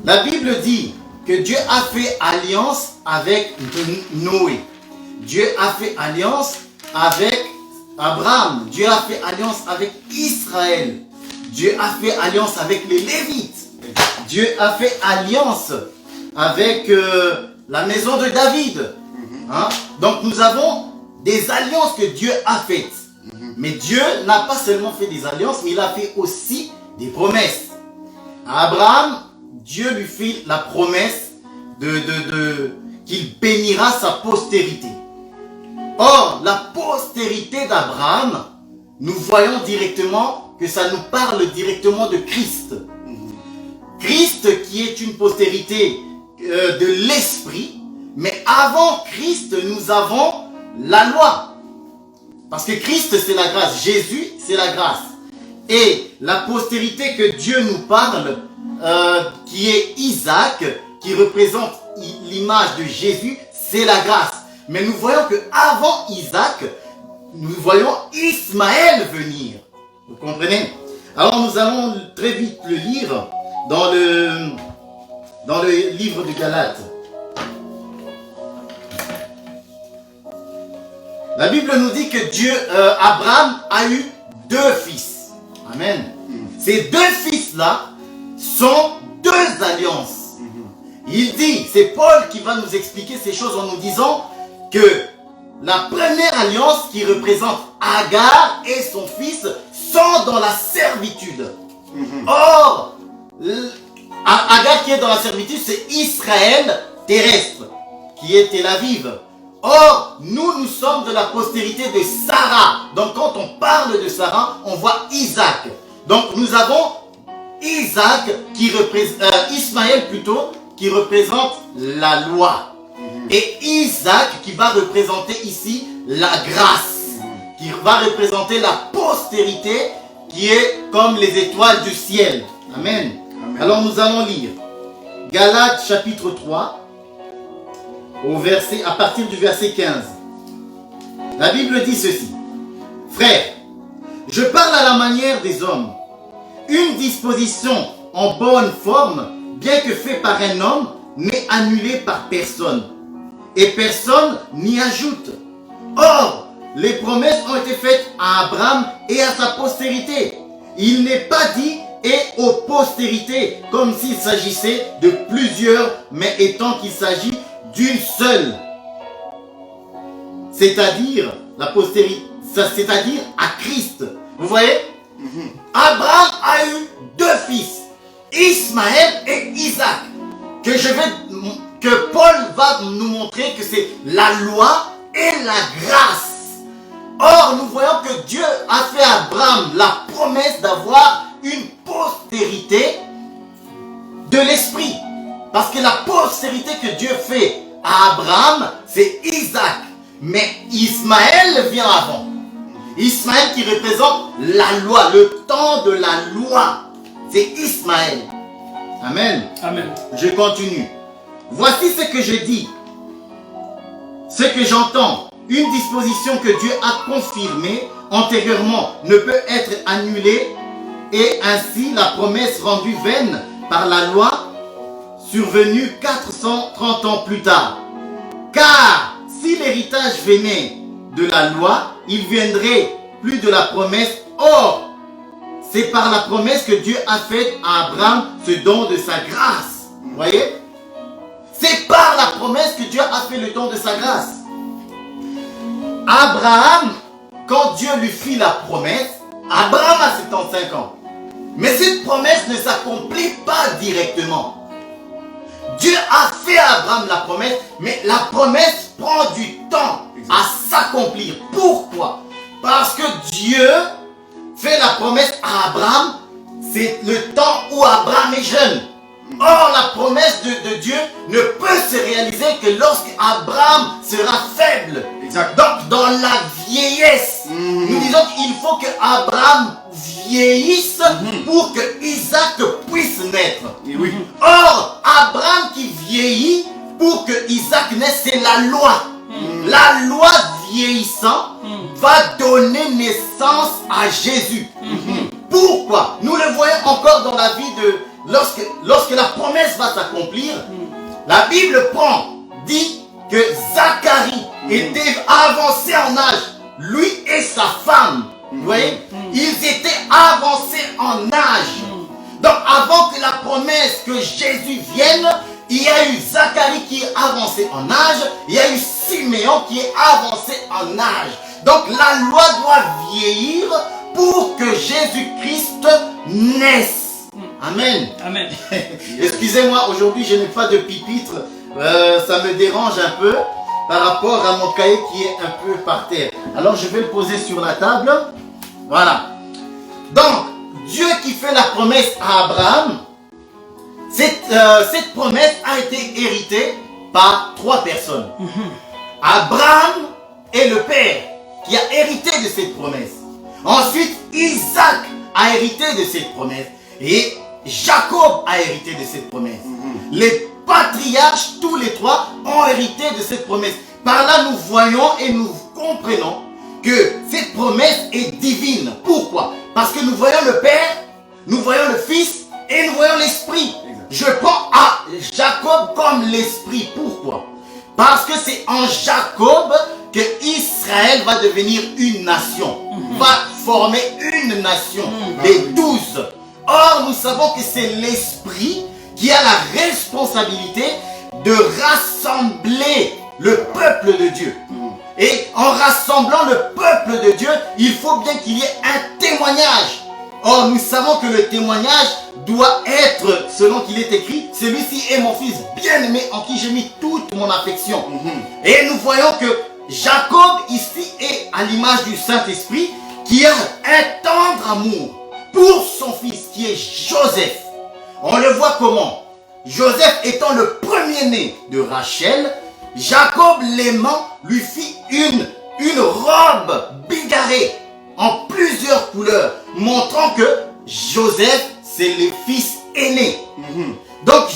La Bible dit que Dieu a fait alliance avec Noé. Dieu a fait alliance avec Abraham. Dieu a fait alliance avec Israël. Dieu a fait alliance avec les Lévites. Dieu a fait alliance avec la maison de David. Hein? Donc nous avons des alliances que Dieu a faites. Mais Dieu n'a pas seulement fait des alliances, mais il a fait aussi des promesses. À Abraham, Dieu lui fait la promesse qu'il bénira sa postérité. Or, la postérité d'Abraham, nous voyons directement que ça nous parle directement de Christ. Christ qui est une postérité de l'esprit, mais avant Christ, nous avons la loi. Parce que Christ, c'est la grâce. Jésus, c'est la grâce. Et la postérité que Dieu nous parle, qui est Isaac, qui représente l'image de Jésus, c'est la grâce. Mais nous voyons qu'avant Isaac, nous voyons Ismaël venir. Vous comprenez? Alors nous allons très vite le lire dans le livre de Galates. La Bible nous dit que Abraham a eu deux fils. Amen. Ces deux fils-là sont deux alliances. Il dit, c'est Paul qui va nous expliquer ces choses en nous disant que la première alliance qui représente Agar et son fils sont dans la servitude. Or, Agar qui est dans la servitude, c'est Israël terrestre, qui est Tel Aviv. Or, nous sommes de la postérité de Sarah. Donc, quand on parle de Sarah, on voit Isaac. Donc, nous avons Isaac Ismaël plutôt, qui représente la loi. Et Isaac qui va représenter ici la grâce. Qui va représenter la postérité qui est comme les étoiles du ciel. Amen. Amen. Alors, nous allons lire Galates chapitre 3. À partir du verset 15. La Bible dit ceci. Frères, je parle à la manière des hommes. Une disposition en bonne forme, bien que faite par un homme, n'est annulée par personne. Et personne n'y ajoute. Or, les promesses ont été faites à Abraham et à sa postérité. Il n'est pas dit et aux postérités, comme s'il s'agissait de plusieurs, mais étant qu'il s'agit d'une seule, c'est-à-dire la postérité, c'est-à-dire à Christ. Vous voyez? Abraham a eu deux fils, Ismaël et Isaac, que Paul va nous montrer que c'est la loi et la grâce. Or, nous voyons que Dieu a fait à Abraham la promesse d'avoir une postérité de l'esprit. Parce que la postérité que Dieu fait à Abraham, c'est Isaac. Mais Ismaël vient avant. Ismaël qui représente la loi, le temps de la loi. c'est Ismaël. Amen. Amen. Je continue. Voici ce que je dis, ce que j'entends. Une disposition que Dieu a confirmée antérieurement ne peut être annulée, et ainsi la promesse rendue vaine par la loi survenue 430 ans plus tard. Car si l'héritage venait de la loi, il viendrait plus de la promesse. Or, c'est par la promesse que Dieu a faite à Abraham ce don de sa grâce. Vous voyez? C'est par la promesse que Dieu a fait le don de sa grâce. Abraham, quand Dieu lui fit la promesse, Abraham a 75 ans. Mais cette promesse ne s'accomplit pas directement. Dieu a fait à Abraham la promesse, mais la promesse prend du temps à s'accomplir. Pourquoi? Parce que Dieu fait la promesse à Abraham, c'est le temps où Abraham est jeune. Or, la promesse de Dieu ne peut se réaliser que lorsque Abraham sera faible. Exact. Donc, dans la vieillesse, nous disons qu'il faut que Abraham vieillisse pour que Isaac puisse naître. Et oui. Or, Abraham qui vieillit pour que Isaac naisse, c'est la loi. La loi vieillissant va donner naissance à Jésus. Pourquoi? Nous le voyons encore dans la vie de... Lorsque la promesse va s'accomplir, la Bible dit que Zacharie était avancé en âge, lui et sa femme. Vous voyez, ils étaient avancés en âge. Donc avant que la promesse que Jésus vienne, il y a eu Zacharie qui est avancé en âge, il y a eu Siméon qui est avancé en âge. Donc la loi doit vieillir pour que Jésus-Christ naisse. Amen. Amen. Excusez-moi, aujourd'hui je n'ai pas de pupitre, ça me dérange un peu par rapport à mon cahier qui est un peu par terre. Alors je vais le poser sur la table. Voilà. Donc, Dieu qui fait la promesse à Abraham, cette promesse a été héritée par 3 personnes. Abraham est le père qui a hérité de cette promesse. Ensuite, Isaac a hérité de cette promesse. Et Jacob a hérité de cette promesse. Les patriarches, tous les 3, ont hérité de cette promesse. Par là, nous voyons et nous comprenons que cette promesse est divine. Pourquoi? Parce que nous voyons le Père, nous voyons le Fils et nous voyons l'Esprit. Je prends à Jacob comme l'Esprit. Pourquoi? Parce que c'est en Jacob que Israël va devenir une nation, va former une nation des 12. Or, nous savons que c'est l'Esprit qui a la responsabilité de rassembler le peuple de Dieu. Et en rassemblant le peuple de Dieu, il faut bien qu'il y ait un témoignage. Or, nous savons que le témoignage doit être, selon qu'il est écrit, celui-ci est mon fils bien-aimé en qui j'ai mis toute mon affection. Et nous voyons que Jacob ici est à l'image du Saint-Esprit qui a un tendre amour pour son fils qui est Joseph. On le voit comment? Joseph étant le premier-né de Rachel, Jacob l'aimant lui fit une robe bigarrée en plusieurs couleurs, montrant que Joseph c'est le fils aîné. Donc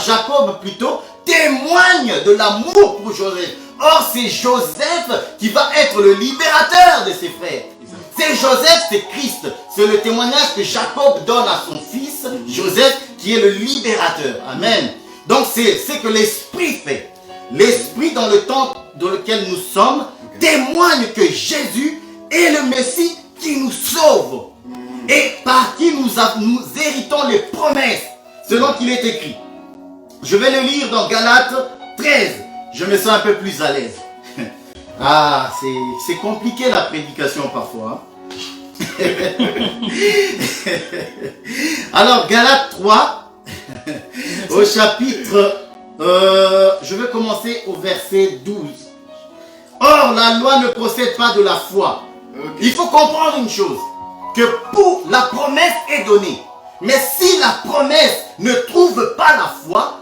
Jacob plutôt témoigne de l'amour pour Joseph. Or c'est Joseph qui va être le libérateur de ses frères. C'est Joseph, c'est Christ. C'est le témoignage que Jacob donne à son fils, Joseph, qui est le libérateur. Amen. Donc c'est ce que l'Esprit fait. L'Esprit dans le temps dans lequel nous sommes témoigne que Jésus est le Messie qui nous sauve. Et par qui nous héritons les promesses, selon qu'il est écrit. Je vais le lire dans Galates 13. Je me sens un peu plus à l'aise. Ah, c'est compliqué la prédication parfois. Alors, Galates 3, au chapitre, je vais commencer au verset 12. Or, la loi ne procède pas de la foi. Il faut comprendre une chose, que pour la promesse est donnée. Mais si la promesse ne trouve pas la foi,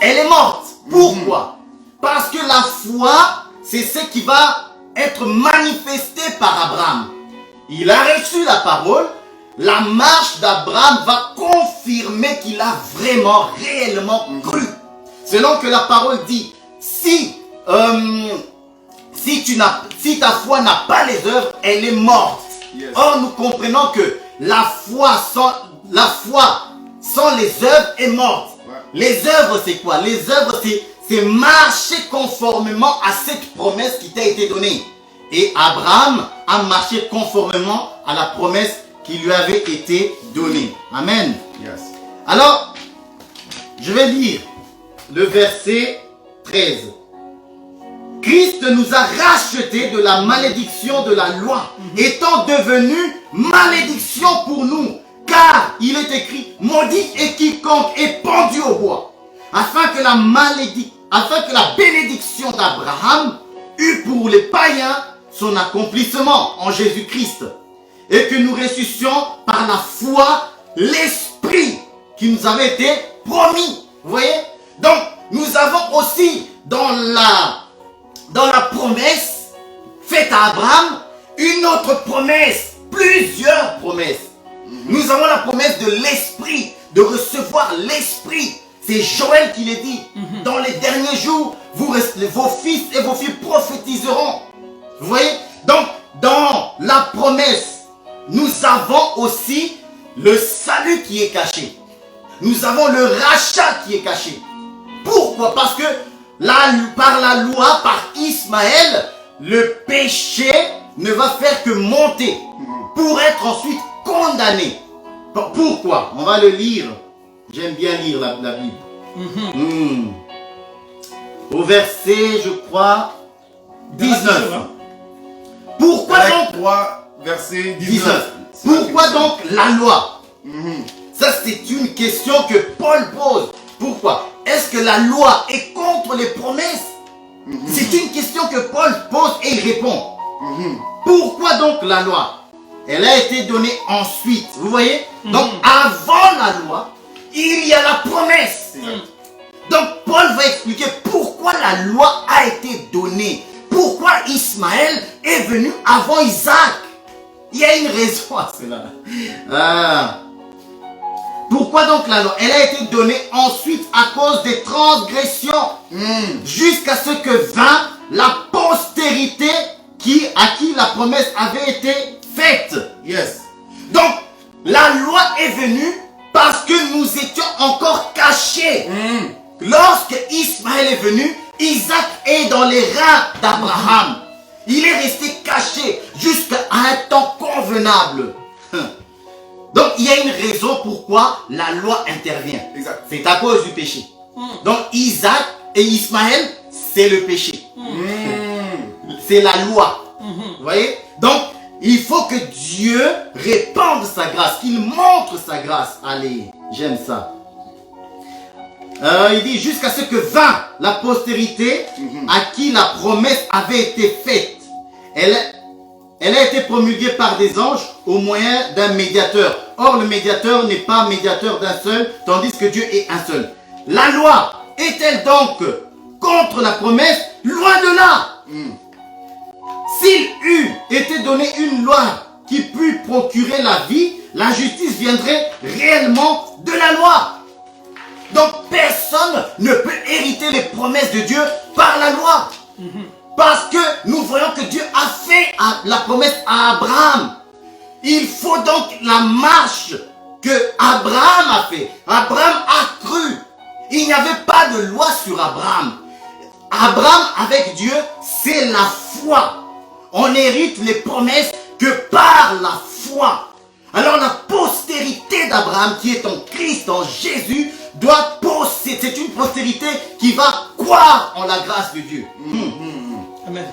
elle est morte. Pourquoi? Parce que la foi, c'est ce qui va être manifesté par Abraham. Il a reçu la parole, la marche d'Abraham va confirmer qu'il a vraiment, réellement cru. Selon que la parole dit, si ta foi n'a pas les œuvres, elle est morte. Yes. Or, nous comprenons que la foi sans les œuvres est morte. Ouais. Les œuvres, c'est quoi? Les œuvres, c'est marcher conformément à cette promesse qui t'a été donnée. Et Abraham a marché conformément à la promesse qui lui avait été donnée. Amen. Yes. Alors, je vais lire le verset 13. Christ nous a rachetés de la malédiction de la loi, étant devenu malédiction pour nous. Car il est écrit, maudit est quiconque est pendu au bois, afin que la bénédiction d'Abraham eût pour les païens son accomplissement en Jésus-Christ, et que nous ressuscitions par la foi l'Esprit qui nous avait été promis. Vous voyez? Donc, nous avons aussi dans la promesse faite à Abraham, une autre promesse, plusieurs promesses. Nous avons la promesse de l'Esprit, de recevoir l'Esprit. C'est Joël qui l'a dit. Dans les derniers jours, vos fils et vos filles prophétiseront. Vous voyez? Donc, dans la promesse, nous avons aussi le salut qui est caché. Nous avons le rachat qui est caché. Pourquoi? Parce que par la loi, par Ismaël, le péché ne va faire que monter pour être ensuite condamné. Pourquoi? On va le lire. J'aime bien lire la Bible. Au verset, je crois, 19. Pourquoi donc 3, verset 19. Pourquoi donc la loi? Ça, c'est une question que Paul pose. Pourquoi? Est-ce que la loi est contre les promesses? C'est une question que Paul pose et il répond. Pourquoi donc la loi? Elle a été donnée ensuite. Vous voyez? Donc, avant la loi, il y a la promesse. Donc, Paul va expliquer pourquoi la loi a été donnée. Pourquoi Ismaël est venu avant Isaac. Il y a une raison à cela. Pourquoi donc la loi? Elle a été donnée ensuite à cause des transgressions. Jusqu'à ce que vint la postérité à qui la promesse avait été faite. Yes. Donc, la loi est venue parce que nous étions encore cachés. Lorsque Ismaël est venu, Isaac est dans les reins d'Abraham. Il est resté caché jusqu'à un temps convenable. Donc, il y a une raison pourquoi la loi intervient. Exact. C'est à cause du péché. Donc, Isaac et Ismaël, c'est le péché. C'est la loi. Vous voyez? Donc, il faut que Dieu répande sa grâce, qu'il montre sa grâce. Allez, j'aime ça. Il dit jusqu'à ce que vint la postérité à qui la promesse avait été faite. Elle a été promulguée par des anges au moyen d'un médiateur. Or, le médiateur n'est pas médiateur d'un seul, tandis que Dieu est un seul. La loi est-elle donc contre la promesse? Loin de là. S'il eût été donné une loi qui pût procurer la vie, la justice viendrait réellement de la loi. Donc personne ne peut hériter les promesses de Dieu par la loi. Parce que nous voyons que Dieu a fait la promesse à Abraham. Il faut donc la marche que Abraham a fait. Abraham a cru. Il n'y avait pas de loi sur Abraham. Abraham avec Dieu, c'est la foi. On hérite les promesses que par la foi. Alors la postérité d'Abraham qui est en Christ, en Jésus, doit posséder. C'est une postérité qui va croire en la grâce de Dieu. Amen.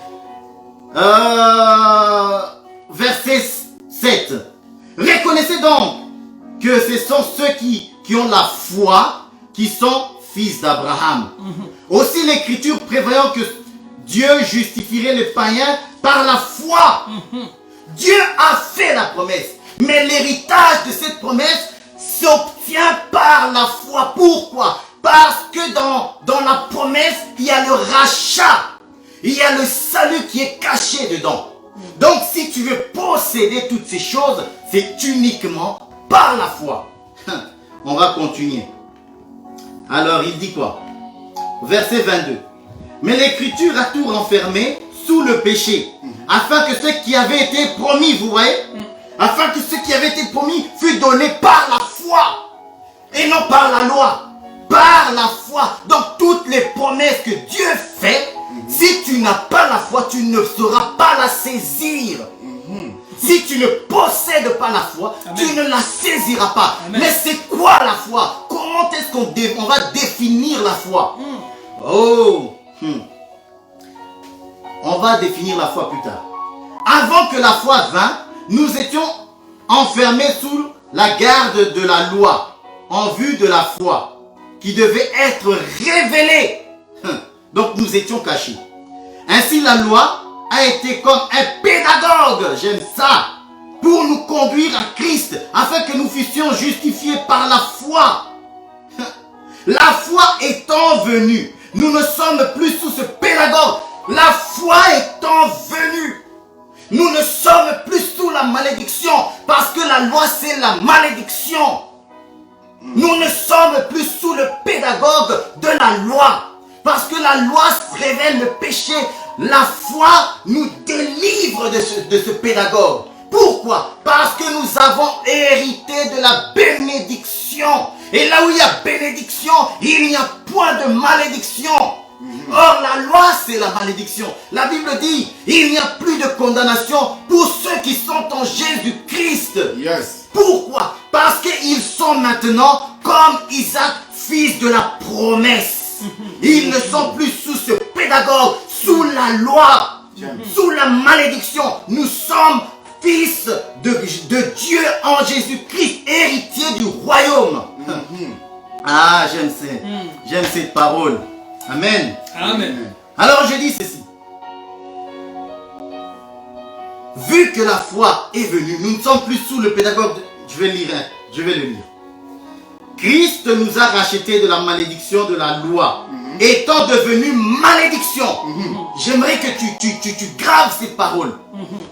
Verset 7. Reconnaissez donc que ce sont ceux qui ont la foi qui sont fils d'Abraham. Aussi l'Écriture prévoyant que Dieu justifierait les païens par la foi. Dieu a fait la promesse. Mais l'héritage de cette promesse s'obtient par la foi. Pourquoi? Parce que dans la promesse, il y a le rachat. Il y a le salut qui est caché dedans. Donc si tu veux posséder toutes ces choses, c'est uniquement par la foi. On va continuer. Alors il dit quoi? Verset 22. Mais l'Écriture a tout renfermé sous le péché, afin que ce qui avait été promis, vous voyez, afin que ce qui avait été promis fût donné par la foi, et non par la loi, par la foi. Donc toutes les promesses que Dieu fait, si tu n'as pas la foi, tu ne sauras pas la saisir. Si tu ne possèdes pas la foi, Amen. tu ne la saisiras pas. Amen. Mais c'est quoi la foi? Comment est-ce qu'on va définir la foi? Oh, on va définir la foi plus tard. Avant que la foi vînt, nous étions enfermés sous la garde de la loi, en vue de la foi, qui devait être révélée. Donc nous étions cachés. Ainsi la loi a été comme un pédagogue, j'aime ça, pour nous conduire à Christ, afin que nous fussions justifiés par la foi. La foi étant venue, nous ne sommes plus sous ce pédagogue. La foi étant venue, nous ne sommes plus sous la malédiction, parce que la loi c'est la malédiction. Nous ne sommes plus sous le pédagogue de la loi, parce que la loi révèle le péché. La foi nous délivre de ce pédagogue. Pourquoi? Parce que nous avons hérité de la bénédiction. Et là où il y a bénédiction, il n'y a point de malédiction. Or, la loi, c'est la malédiction. La Bible dit, il n'y a plus de condamnation pour ceux qui sont en Jésus-Christ. Yes. Pourquoi? Parce qu'ils sont maintenant comme Isaac, fils de la promesse. Ils ne sont plus sous ce pédagogue, sous la loi, sous la malédiction. Nous sommes fils de Dieu en Jésus-Christ, héritiers du royaume. Ah, j'aime cette parole. Amen. Amen. Alors je dis ceci. Vu que la foi est venue, nous ne sommes plus sous le pédagogue. Je vais le lire. Christ nous a rachetés de la malédiction de la loi, étant devenu malédiction. J'aimerais que tu graves ces paroles.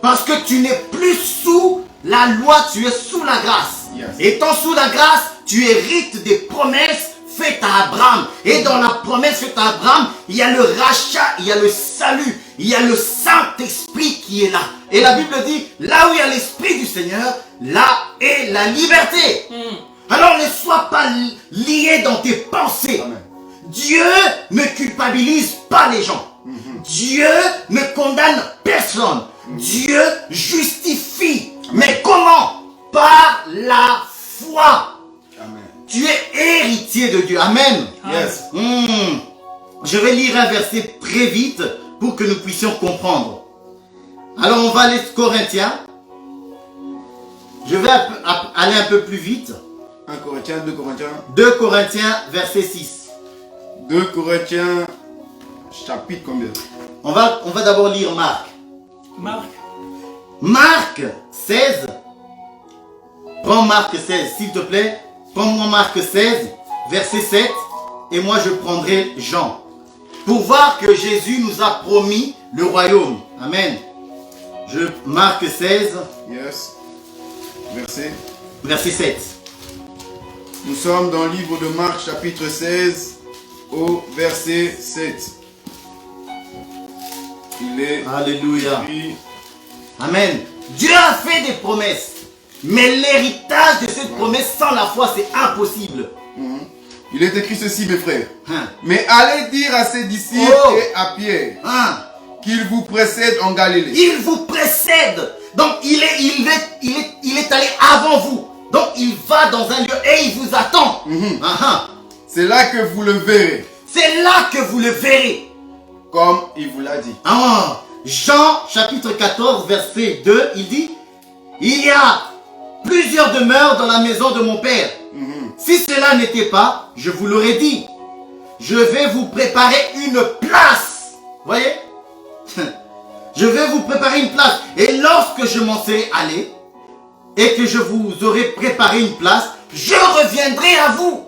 Parce que tu n'es plus sous la loi, tu es sous la grâce. Yes. Étant sous la grâce, tu hérites des promesses faites à Abraham. Et dans la promesse faite à Abraham, il y a le rachat, il y a le salut, il y a le Saint-Esprit qui est là. Et la Bible dit, là où il y a l'Esprit du Seigneur, là est la liberté. Alors ne sois pas lié dans tes pensées. Amen. Dieu ne culpabilise pas les gens. Dieu ne condamne personne. Dieu justifie. Mais comment? Par la foi. Amen. Tu es héritier de Dieu. Amen. Yes. Je vais lire un verset très vite pour que nous puissions comprendre. Alors on va aller Corinthiens. Je vais aller un peu plus vite. 1 Corinthiens, 2 Corinthiens. 2 Corinthiens, verset 6. 2 Corinthiens, chapitre combien? On va d'abord lire Marc. Marc 16. Prends Marc 16, s'il te plaît. Prends-moi Marc 16, verset 7. Et moi je prendrai Jean. Pour voir que Jésus nous a promis le royaume. Amen. Marc 16. Yes. Verset 7. Nous sommes dans le livre de Marc, chapitre 16, au verset 7. Il est Alléluia. écrit, Amen. Dieu a fait des promesses. Mais l'héritage de cette promesse sans la foi, c'est impossible. il est écrit ceci, mes frères. Hein. Mais allez dire à ses disciples Oh. et à Pierre Hein. qu'il vous précède en Galilée. Il vous précède. Donc il est allé avant vous. Donc il va dans un lieu et il vous attend. C'est là que vous le verrez, C'est là que vous le verrez. comme il vous l'a dit. Ah, Jean chapitre 14 verset 2, il dit, il y a plusieurs demeures dans la maison de mon Père. Si cela n'était pas, je vous l'aurais dit. Je vais vous préparer une place. Voyez? Je vais vous préparer une place. Et lorsque je m'en serai allé, et que je vous aurai préparé une place, je reviendrai à vous.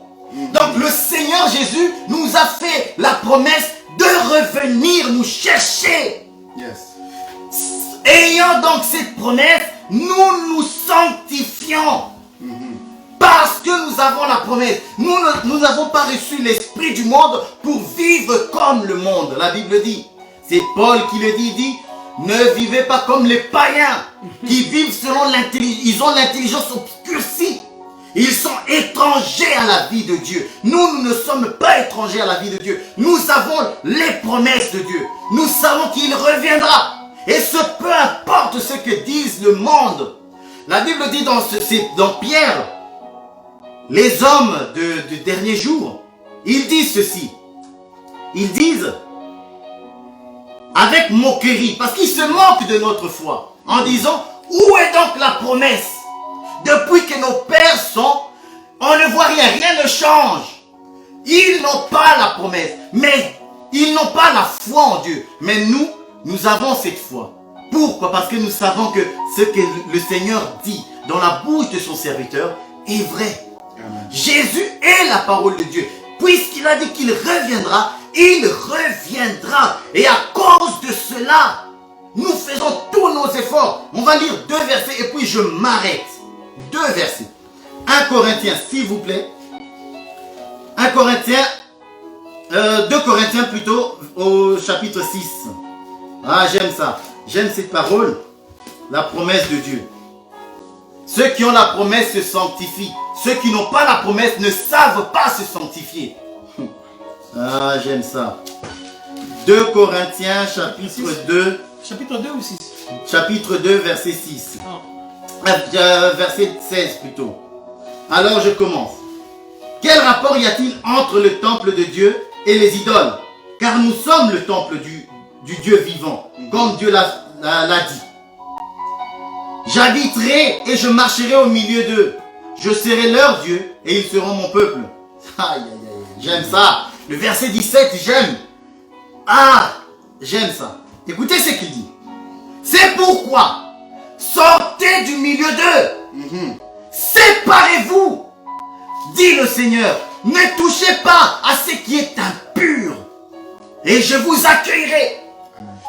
Donc le Seigneur Jésus nous a fait la promesse de revenir nous chercher. Yes. Ayant ayant donc cette promesse, nous nous sanctifions. Parce que nous avons la promesse. Nous n'avons pas reçu l'esprit du monde pour vivre comme le monde. La Bible dit, c'est Paul qui le dit, il dit, ne vivez pas comme les païens qui vivent selon l'intelligence. Ils ont l'intelligence obscurcie. Ils sont étrangers à la vie de Dieu. Nous ne sommes pas étrangers à la vie de Dieu. Nous avons les promesses de Dieu. Nous savons qu'il reviendra. Et ce peu importe ce que dise le monde. La Bible dit dans Pierre, les hommes de dernier jour, ils disent ceci. Ils disent, avec moquerie, parce qu'ils se moquent de notre foi, en disant, où est donc la promesse? Depuis que nos pères sont, on ne voit rien, rien ne change. Ils n'ont pas la promesse, mais ils n'ont pas la foi en Dieu. Mais nous avons cette foi. Pourquoi? Parce que nous savons que ce que le Seigneur dit dans la bouche de son serviteur est vrai. Amen. Jésus est la parole de Dieu. Puisqu'il a dit qu'il reviendra, il reviendra. Et à cause de cela, nous faisons tous nos efforts. On va lire 2 versets et puis je m'arrête. 2 versets. 1 Corinthiens, s'il vous plaît. 2 Corinthiens plutôt, au chapitre 6. Ah, j'aime ça. J'aime cette parole. La promesse de Dieu. Ceux qui ont la promesse se sanctifient. Ceux qui n'ont pas la promesse ne savent pas se sanctifier. Ah, j'aime ça. 2 Corinthiens, chapitre 2. Chapitre 2 ou 6? Chapitre 2, verset 6. Oh. Verset 16 plutôt. Alors je commence. Quel rapport y a-t-il entre le temple de Dieu et les idoles? Car nous sommes le temple du Dieu vivant, comme Dieu l'a dit. J'habiterai et je marcherai au milieu d'eux. Je serai leur Dieu et ils seront mon peuple. Aïe, aïe, aïe, j'aime ça. Le verset 17, j'aime. Ah, j'aime ça. Écoutez ce qu'il dit. C'est pourquoi, sortez du milieu d'eux. Séparez-vous, dit le Seigneur. Ne touchez pas à ce qui est impur. Et je vous accueillerai.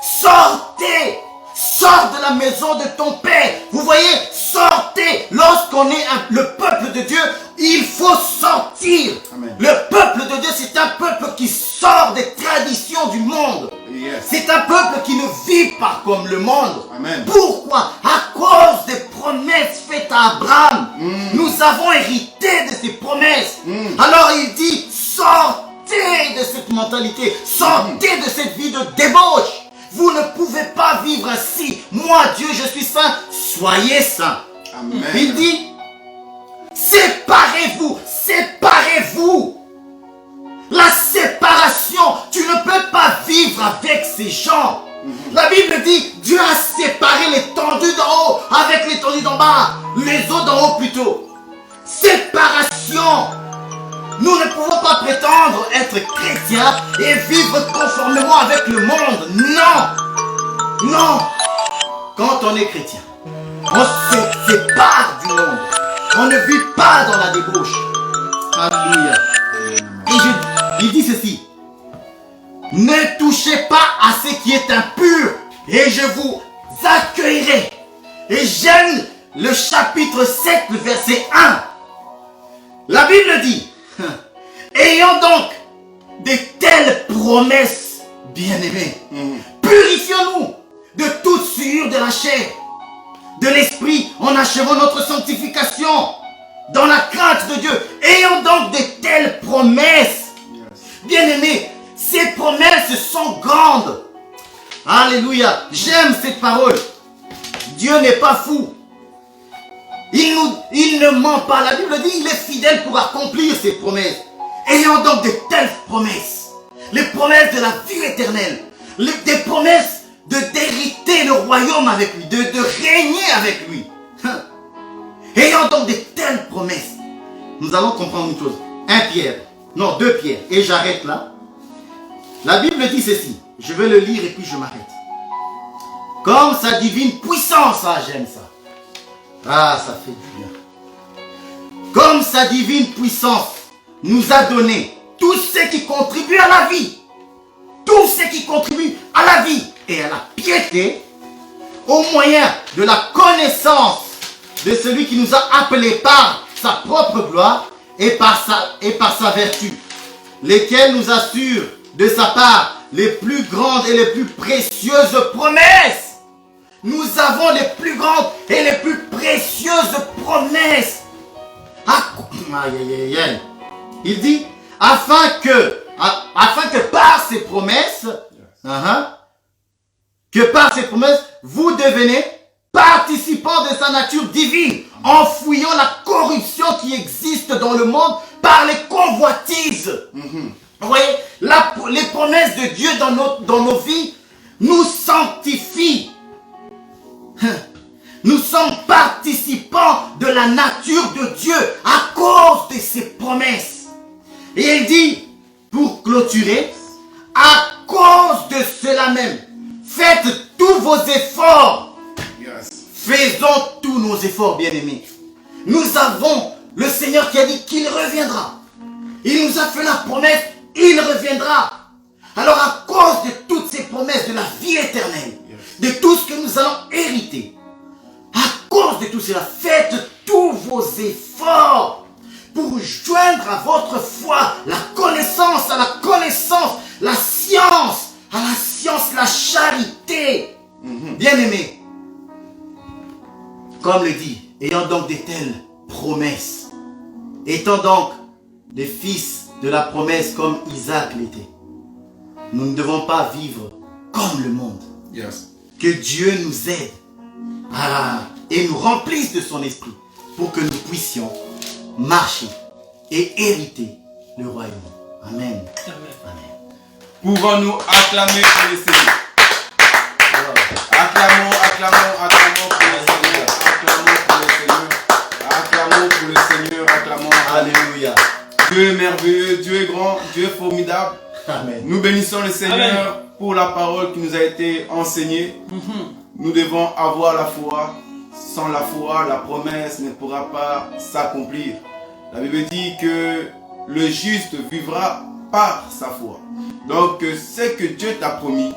Sortez. Sors de la maison de ton père. Vous voyez, sortez. Lorsqu'on est le peuple de Dieu, il faut sortir. Amen. Le peuple de Dieu, c'est un peuple qui sort des traditions du monde. Yes. C'est un peuple qui ne vit pas comme le monde. Amen. Pourquoi? À cause des promesses faites à Abraham. Nous avons hérité de ces promesses. Alors il dit, sortez de cette mentalité. Sortez de cette vie de débauche. Vous ne pouvez pas vivre ainsi. Moi, Dieu, je suis saint. Soyez saints. Amen. Il dit, séparez-vous. Séparez-vous. La séparation. Tu ne peux pas vivre avec ces gens. La Bible dit, Dieu a séparé l'étendue d'en haut avec l'étendue d'en bas. Les eaux d'en haut plutôt. Séparation. Nous ne pouvons pas prétendre être chrétiens et vivre conformément avec le monde. Non. Non. Quand on est chrétien, on se sépare du monde. On ne vit pas dans la débauche. Alléluia. Et il dit ceci. Ne touchez pas à ce qui est impur et je vous accueillerai. Et j'aime le chapitre 7, le verset 1. La Bible dit, ayant donc de telles promesses, bien-aimés, purifions-nous de toute souillure de la chair, de l'esprit, en achevant notre sanctification dans la crainte de Dieu. Ayant donc de telles promesses, bien-aimés, ces promesses sont grandes. Alléluia, j'aime cette parole. Dieu n'est pas fou. Il ne ment pas. La Bible dit il est fidèle pour accomplir ses promesses. Ayant donc de telles promesses, les promesses de la vie éternelle, des promesses d'hériter le royaume avec lui, de régner avec lui. Ayant donc de telles promesses, nous allons comprendre une chose. 2 Pierre, et j'arrête là. La Bible dit ceci, je vais le lire et puis je m'arrête. Comme sa divine puissance, ah j'aime ça. Ah, ça fait du bien. Comme sa divine puissance nous a donné tout ce qui contribue à la vie. Tout ce qui contribue à la vie et à la piété au moyen de la connaissance de celui qui nous a appelés par sa propre gloire et par sa vertu, lesquels nous assurent de sa part les plus grandes et les plus précieuses promesses. Nous avons les plus grandes et les plus précieuses promesses. Il dit, afin que par ces promesses, vous devenez participants de sa nature divine, en fouillant la corruption qui existe dans le monde par les convoitises. Vous voyez, les promesses de Dieu dans nos vies nous sanctifient. Nous sommes participants de la nature de Dieu à cause de ses promesses. Et il dit, pour clôturer, à cause de cela même, faites tous vos efforts. Faisons tous nos efforts, bien-aimés. Nous avons le Seigneur qui a dit qu'il reviendra. Il nous a fait la promesse, il reviendra. Alors à cause de toutes ces promesses de la vie éternelle, de tout ce que nous allons hériter, à cause de tout cela, faites tous vos efforts pour joindre à votre foi la connaissance, à la connaissance, la science, à la science, la charité. Bien-aimés, comme le dit, ayant donc de telles promesses, étant donc des fils de la promesse comme Isaac l'était, nous ne devons pas vivre comme le monde. Que Dieu nous aide et nous remplisse de son esprit pour que nous puissions marcher et hériter le royaume. Amen. Pouvons-nous acclamer pour le Seigneur? Acclamons pour le Seigneur. Acclamons pour le Seigneur. Acclamons. Alléluia. Dieu est merveilleux, Dieu est grand, Dieu est formidable. Amen. Nous bénissons le Seigneur pour la parole qui nous a été enseignée. Nous devons avoir la foi. Sans la foi, la promesse ne pourra pas s'accomplir. La Bible dit que le juste vivra par sa foi. Donc, ce que Dieu t'a promis,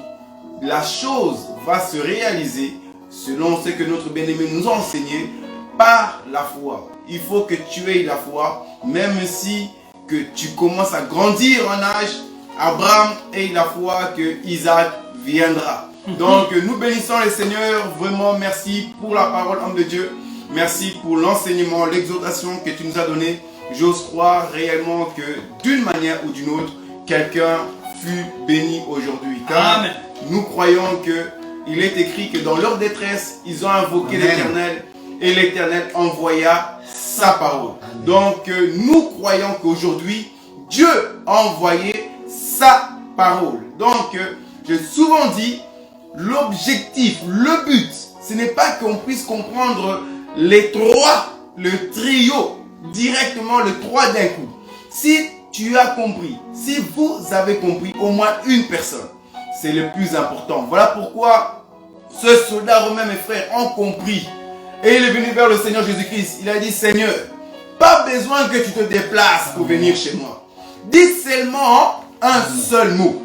la chose va se réaliser selon ce que notre bien-aimé nous a enseigné par la foi. Il faut que tu aies la foi, même si que tu commences à grandir en âge. Abraham ait la foi que Isaac viendra. Donc nous bénissons le Seigneur. Vraiment merci pour la parole, homme de Dieu. Merci pour l'enseignement, l'exhortation que tu nous as donné. J'ose croire réellement que d'une manière ou d'une autre, quelqu'un fut béni aujourd'hui. Car nous croyons qu'il est écrit que dans leur détresse, ils ont invoqué l'Éternel et l'Éternel envoya sa parole. Amen. Donc nous croyons qu'aujourd'hui, Dieu a envoyé sa parole. Donc j'ai souvent dit, l'objectif, le but, ce n'est pas qu'on puisse comprendre les trois, le trio, directement le trois d'un coup. Si tu as compris, si vous avez compris au moins une personne, c'est le plus important. Voilà pourquoi ce soldat romain, mes frères, ont compris. Et il est venu vers le Seigneur Jésus-Christ. Il a dit, Seigneur, pas besoin que tu te déplaces pour venir chez moi. Dis seulement un seul mot.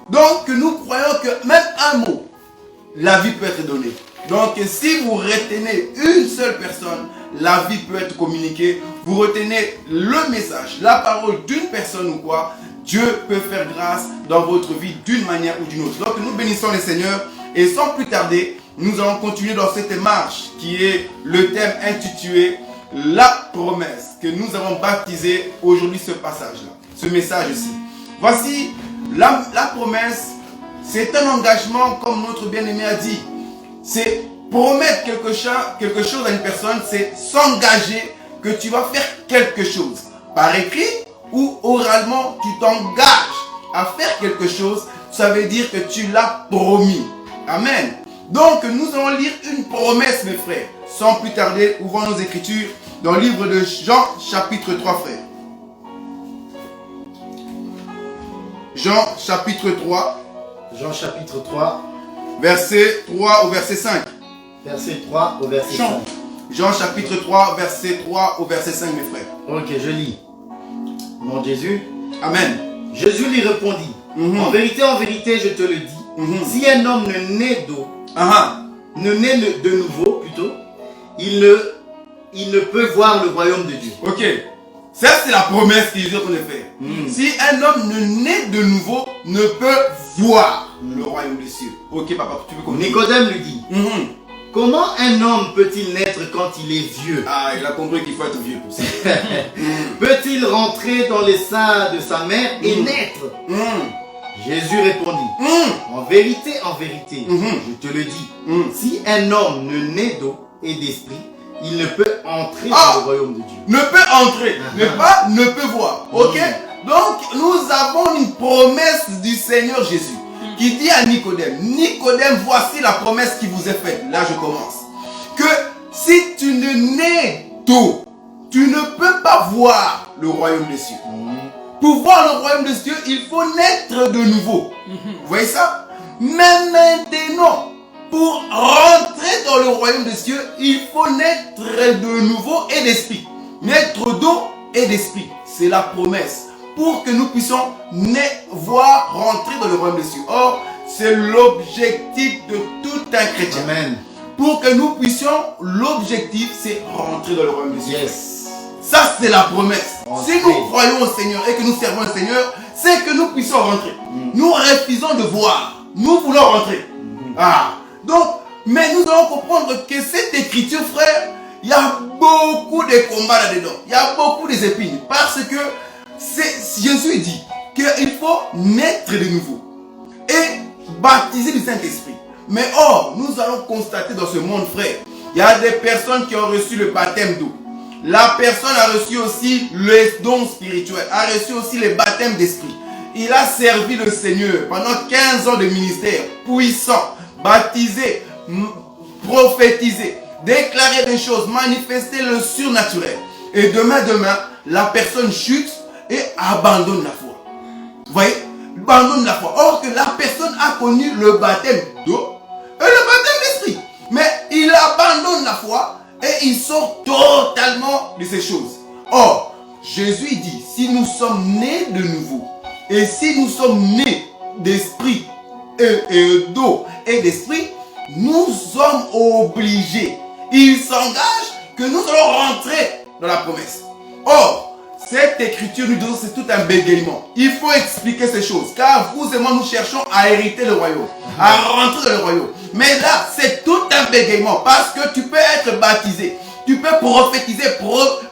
Donc nous croyons que même un mot, la vie peut être donnée. Donc si vous retenez une seule personne, la vie peut être communiquée. Vous retenez le message, la parole d'une personne ou quoi, Dieu peut faire grâce dans votre vie d'une manière ou d'une autre. Donc nous bénissons le Seigneur et sans plus tarder, nous allons continuer dans cette marche qui est le thème intitulé La promesse, que nous avons baptisé aujourd'hui ce passage-là, ce message-ci. Voici la promesse, c'est un engagement comme notre bien-aimé a dit. C'est promettre quelque chose à une personne, c'est s'engager que tu vas faire quelque chose. Par écrit ou oralement, tu t'engages à faire quelque chose, ça veut dire que tu l'as promis. Amen. Donc nous allons lire une promesse, mes frères. Sans plus tarder, ouvrons nos écritures dans le livre de Jean chapitre 3, frères. Jean chapitre 3. Jean chapitre 3. Verset 3 au verset 5. Verset 3 au verset 5. Jean chapitre 3, verset 3 au verset 5, mes frères. Ok, je lis. Mon Jésus. Amen. Jésus lui répondit. En vérité, je te le dis. Si un homme ne naît d'eau ne naît de nouveau, plutôt, il ne peut voir le royaume de Dieu. Ok. Ça, c'est la promesse qu'il dit qu'on a fait. Si un homme ne naît de nouveau, ne peut voir le royaume des cieux. Ok, papa, tu veux qu'on Nicodème lui dit, comment un homme peut-il naître quand il est vieux? Ah, il a compris qu'il faut être vieux pour ça. Peut-il rentrer dans les seins de sa mère et naître? Jésus répondit, en vérité, je te le dis, si un homme ne naît d'eau et d'esprit, il ne peut entrer dans le royaume de Dieu. Ne peut entrer, ne peut voir. Ok? Donc, nous avons une promesse du Seigneur Jésus qui dit à Nicodème, Nicodème, voici la promesse qui vous est faite. Là, je commence. Que si tu ne nais d'eau, tu ne peux pas voir le royaume des cieux. Pour voir le royaume des cieux, il faut naître de nouveau. Vous voyez ça? Mais maintenant, pour rentrer dans le royaume des cieux, il faut naître de nouveau et d'esprit. Naître d'eau et d'esprit. C'est la promesse. Pour que nous puissions voir rentrer dans le royaume des cieux. Or, c'est l'objectif de tout un chrétien. Amen. Pour que nous puissions, l'objectif, c'est rentrer dans le royaume des cieux. Yes. Ça, c'est la promesse. Rentrer. Si nous croyons au Seigneur et que nous servons le Seigneur, c'est que nous puissions rentrer. Nous refusons de voir. Nous voulons rentrer. Donc, mais nous devons comprendre que cette écriture, frère, il y a beaucoup de combats là-dedans. Il y a beaucoup des épines. Parce que Jésus dit qu'il faut naître de nouveau et baptiser du Saint-Esprit. Mais or, nous allons constater dans ce monde, frère, il y a des personnes qui ont reçu le baptême d'eau. La personne a reçu aussi le don spirituel, a reçu aussi le baptême d'esprit. Il a servi le Seigneur pendant 15 ans de ministère puissant, baptisé, prophétisé, déclarer des choses, manifester le surnaturel. Et demain, la personne chute et abandonne la foi. Vous voyez? Abandonne la foi. Or que la personne a connu le baptême d'eau et le baptême d'esprit. Mais il abandonne la foi et il sort totalement de ces choses. Or, Jésus dit, si nous sommes nés de nouveau, et si nous sommes nés d'esprit, et d'eau et d'esprit, nous sommes obligés. Il s'engage que nous allons rentrer dans la promesse. Or, cette écriture nous donne, c'est tout un bégaiement. Il faut expliquer ces choses. Car vous et moi, nous cherchons à hériter le royaume. À rentrer dans le royaume. Mais là, c'est tout un bégaiement. Parce que tu peux être baptisé. Tu peux prophétiser,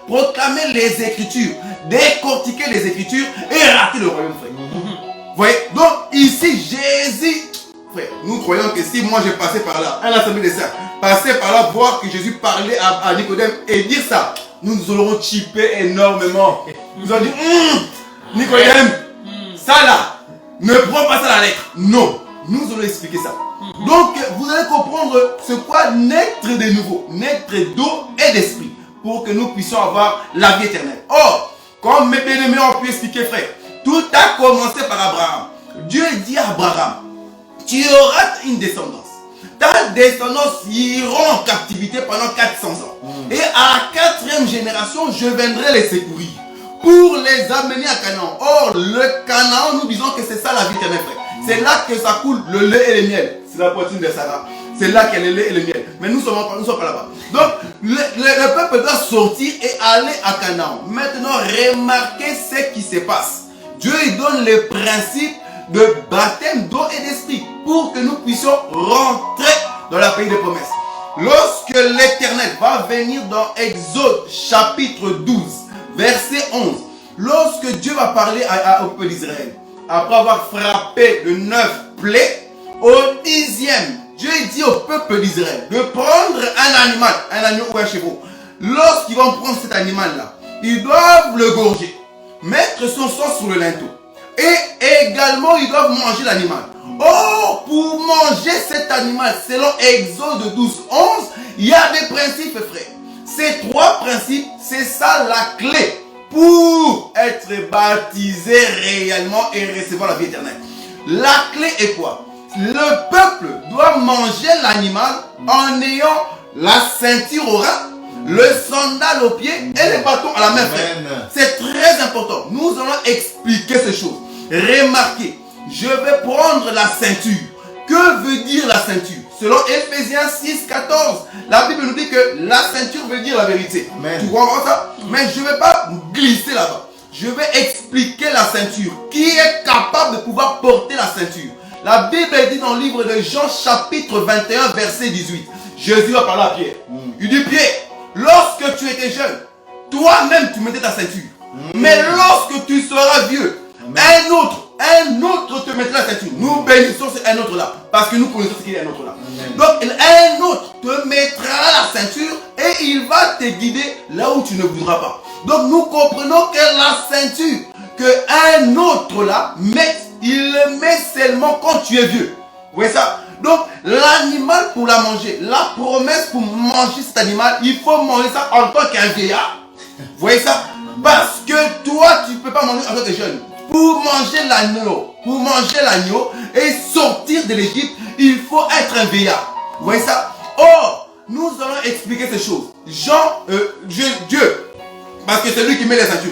proclamer les écritures. Décortiquer les écritures et rater le royaume, frère. Vous voyez? Donc, ici, Jésus... Frère, nous croyons que si moi j'ai passé par là, un assemblée des saints, passer par là, voir que Jésus parlait à Nicodème et dire ça, nous aurons chippé énormément. Nous allons dire, Nicodème, ça là, ne prends pas ça à la lettre. Non, nous allons expliquer ça. Donc, vous allez comprendre ce qu'est naître de nouveau, naître d'eau et d'esprit, pour que nous puissions avoir la vie éternelle. Or, comme mes bien-aimés ont pu expliquer, frère, tout a commencé par Abraham. Dieu dit à Abraham, tu auras une descendance. Ta descendance ira en captivité pendant 400 ans. Et à la 4e génération, je viendrai les secourir pour les amener à Canaan. Or, le Canaan, nous disons que c'est ça la vie éternelle, frère. C'est là que ça coule le lait et le miel. C'est la poitrine de Sarah. C'est là qu'il y a le lait et le miel. Mais nous ne sommes pas là-bas. Donc, le peuple doit sortir et aller à Canaan. Maintenant, remarquez ce qui se passe. Dieu il donne les principes de baptême d'eau et d'esprit pour que nous puissions rentrer dans la pays des promesses. Lorsque l'Éternel va venir dans Exode chapitre 12 verset 11, lorsque Dieu va parler au peuple d'Israël après avoir frappé de 9 plaies, au 10e, Dieu dit au peuple d'Israël de prendre un animal, un agneau ou un chevreau. Lorsqu'ils vont prendre cet animal là, ils doivent le gorger, mettre son sang sur le linteau. Et également, ils doivent manger l'animal. Or, pour manger cet animal, selon Exode 12, 11, il y a des principes, frère. Ces 3 principes, c'est ça la clé pour être baptisé réellement et recevoir la vie éternelle. La clé est quoi? Le peuple doit manger l'animal en ayant la ceinture au rein, le sandal au pied et le bâton à la main, frère. C'est très important. Nous allons expliquer ces choses. Remarquez, je vais prendre la ceinture. Que veut dire la ceinture? Selon Ephésiens 6, 14, la Bible nous dit que la ceinture veut dire la vérité. Amen. Tu comprends ça? Mais je ne vais pas glisser là-bas. Je vais expliquer la ceinture. Qui est capable de pouvoir porter la ceinture? La Bible dit dans le livre de Jean chapitre 21 verset 18. Jésus va parler à Pierre. Il dit: Pierre, lorsque tu étais jeune, toi-même tu mettais ta ceinture. Mais lorsque tu seras vieux, un autre te mettra la ceinture. Nous bénissons un autre là. Parce que nous connaissons ce qu'il y a un autre là. Donc un autre te mettra la ceinture et il va te guider là où tu ne voudras pas. Donc nous comprenons que la ceinture qu'un autre là met, il le met seulement quand tu es vieux. Vous voyez ça? Donc l'animal pour la manger, la promesse pour manger cet animal, il faut manger ça en tant qu'un vieillard. Vous voyez ça? Parce que toi tu ne peux pas manger en tant que jeune. Pour manger l'agneau et sortir de l'Égypte, il faut être un vieillard. Vous voyez ça? Or, nous allons expliquer ces choses. Dieu, parce que c'est lui qui met les ceintures.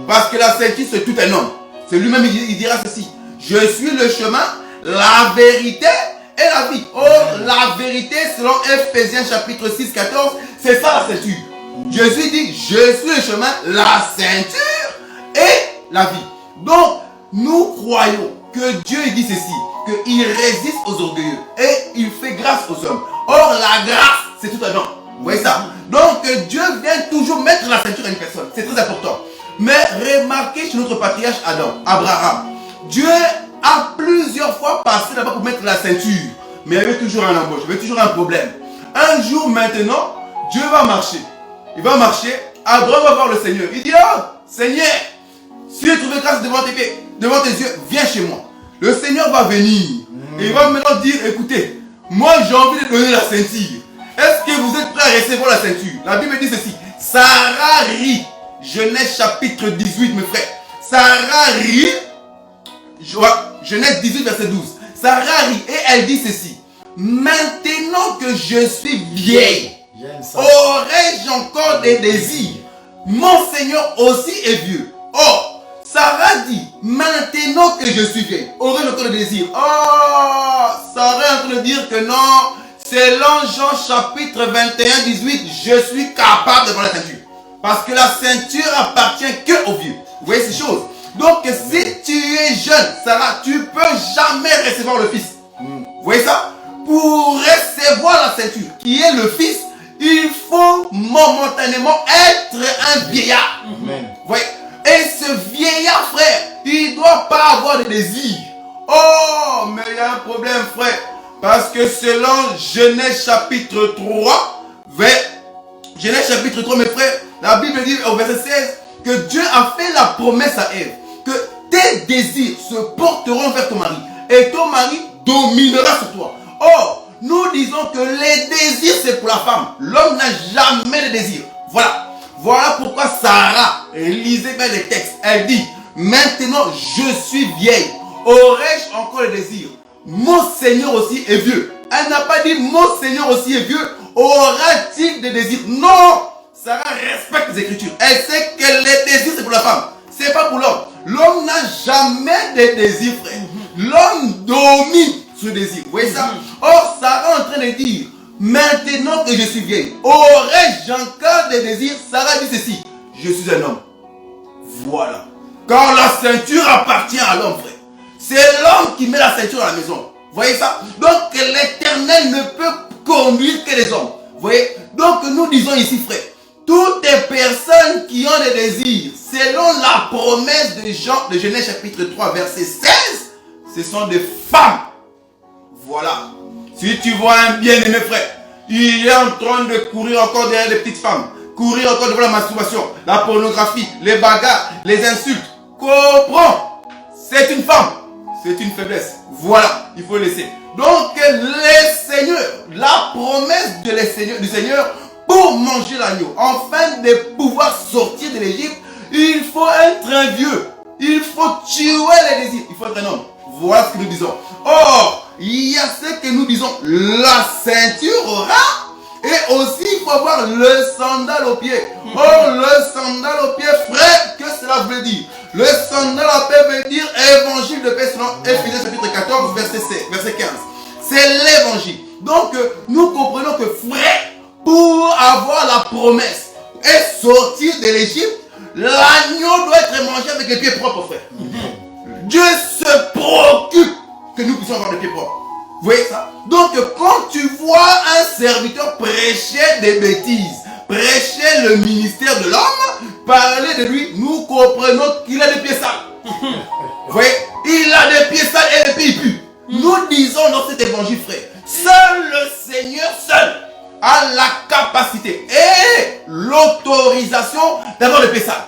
Parce que la ceinture, c'est tout un homme. C'est lui-même, il dira ceci: je suis le chemin, la vérité et la vie. Or, la vérité, selon Ephésiens chapitre 6, 14, c'est ça la ceinture. Jésus dit: je suis le chemin, la ceinture et la vie. Donc, nous croyons que Dieu dit ceci, qu'il résiste aux orgueilleux et il fait grâce aux hommes. Or, la grâce, c'est tout un homme. Vous voyez ça? Donc, Dieu vient toujours mettre la ceinture à une personne. C'est très important. Mais remarquez chez notre patriarche Abraham, Dieu a plusieurs fois passé là-bas pour mettre la ceinture. Mais il y avait toujours un embauche, il y avait toujours un problème. Un jour maintenant, Dieu va marcher. Il va marcher, Abraham va voir le Seigneur. Il dit: oh, Seigneur, si tu trouves grâce devant tes yeux, viens chez moi. Le Seigneur va venir. Et il va maintenant dire: écoutez, moi j'ai envie de donner la ceinture. Est-ce que vous êtes prêts à recevoir la ceinture? La Bible dit ceci: Sarah rit. Genèse chapitre 18, mes frères. Sarah rit. Genèse 18, verset 12. Sarah rit et elle dit ceci: maintenant que je suis vieille, aurais-je encore des désirs? Mon Seigneur aussi est vieux. Oh, Sarah dit: maintenant que je suis vieille, aurais-je encore des désirs? Oh, Sarah est en train de dire que non. Selon Jean chapitre 21, 18, je suis capable de prendre la ceinture. Parce que la ceinture appartient que aux vieux. Vous voyez ces choses? Donc si tu es jeune, Sarah, tu ne peux jamais recevoir le fils. Vous voyez ça? Pour recevoir la ceinture, qui est le fils, il faut momentanément être un vieillard. Amen. Vous voyez? Et ce vieillard, frère, il ne doit pas avoir de désir. Oh, mais il y a un problème, frère. Parce que selon Genèse chapitre 3, Genèse chapitre 3, mes frères, la Bible dit au verset 16 que Dieu a fait la promesse à Ève que tes désirs se porteront vers ton mari et ton mari dominera sur toi. Or, nous disons que les désirs c'est pour la femme. L'homme n'a jamais de désir. Voilà pourquoi Sarah, lisez bien les textes, elle dit: maintenant je suis vieille, aurais-je encore le désir? Mon Seigneur aussi est vieux. Elle n'a pas dit: mon Seigneur aussi est vieux, aura-t-il des désirs? Non! Sarah respecte les Écritures. Elle sait que les désirs c'est pour la femme, c'est pas pour l'homme. L'homme n'a jamais de désirs, frère. L'homme domine ce désir. Vous voyez ça? Or, Sarah est en train de dire: maintenant que je suis vieille, aurais-je encore des désirs? Sarah dit ceci: je suis un homme. Voilà. Quand la ceinture appartient à l'homme, frère, c'est l'homme qui met la ceinture à la maison. Vous voyez ça? Donc l'Éternel ne peut conduire que les hommes. Vous voyez? Donc nous disons ici, frère, toutes les personnes qui ont des désirs, selon la promesse de Genèse chapitre 3, verset 16, ce sont des femmes. Voilà. Si tu vois un bien-aimé, frère, il est en train de courir encore derrière les petites femmes, courir encore devant la masturbation, la pornographie, les bagarres, les insultes. Comprends? C'est une femme. C'est une faiblesse. Voilà, il faut laisser. Donc, les seigneurs, la promesse du Seigneur pour manger l'agneau, afin de pouvoir sortir de l'Égypte, il faut être un vieux. Il faut tuer les désirs. Il faut être un homme. Voilà ce que nous disons. Or, il y a ce que nous disons, la ceinture aura, et aussi il faut avoir le sandal au pied. Or, le sandal au pied, frère, que cela veut dire? Le sandal au pied veut dire évangile de paix selon Ephésiens chapitre 14, verset 15. C'est l'évangile. Donc, nous comprenons que frère, pour avoir la promesse et sortir de l'Égypte, l'agneau doit être mangé avec les pieds propres, frère. Dieu se préoccupe que nous puissions avoir les pieds propres. Vous voyez ça? Donc, quand tu vois un serviteur prêcher des bêtises, prêcher le ministère de l'homme, parler de lui, nous comprenons qu'il a des pieds sales. Vous voyez? Il a des pieds sales et des pieds purs. Nous disons dans cet évangile, frère, seul le Seigneur seul a la capacité et l'autorisation d'avoir des pieds sales.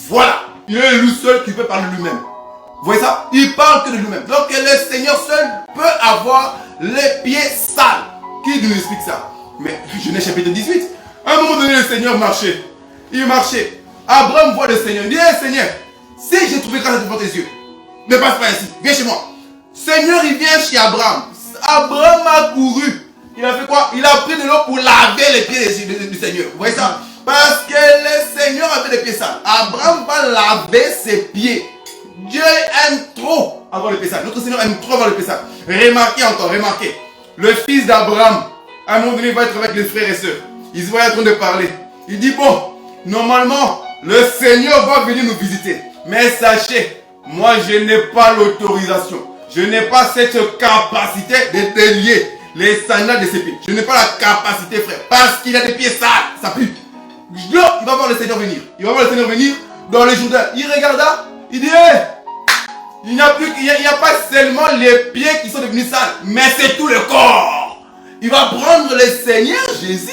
Voilà. Il est lui seul qui peut parler de lui-même. Vous voyez ça? Il parle que de lui-même. Donc le Seigneur seul peut avoir les pieds sales. Qui nous explique ça? Mais Genèse chapitre 18. À un moment donné, le Seigneur marchait. Il marchait. Abraham voit le Seigneur. Il dit, hey, Seigneur, si j'ai trouvé grâce devant tes yeux, ne passe pas ici. Viens chez moi. Seigneur, il vient chez Abraham. Abraham a couru. Il a fait quoi? Il a pris de l'eau pour laver les pieds du Seigneur. Vous voyez ça? Parce que le Seigneur avait des pieds sales. Abraham va laver ses pieds. Dieu aime trop avoir les pieds sales. Notre Seigneur aime trop avoir les pieds sales. Remarquez encore, remarquez. Le fils d'Abraham, à un moment donné, il va être avec les frères et sœurs. Ils se voient en train de parler. Il dit, bon, normalement, le Seigneur va venir nous visiter. Mais sachez, moi, je n'ai pas l'autorisation. Je n'ai pas cette capacité de délier les sandales de ses pieds. Je n'ai pas la capacité, frère. Parce qu'il a des pieds sales. Ça pue. Il va voir le Seigneur venir. Il va voir le Seigneur venir dans le Jourdain. Il regarda. Il dit, hey, il n'y a pas seulement les pieds qui sont devenus sales, mais c'est tout le corps. Il va prendre le Seigneur Jésus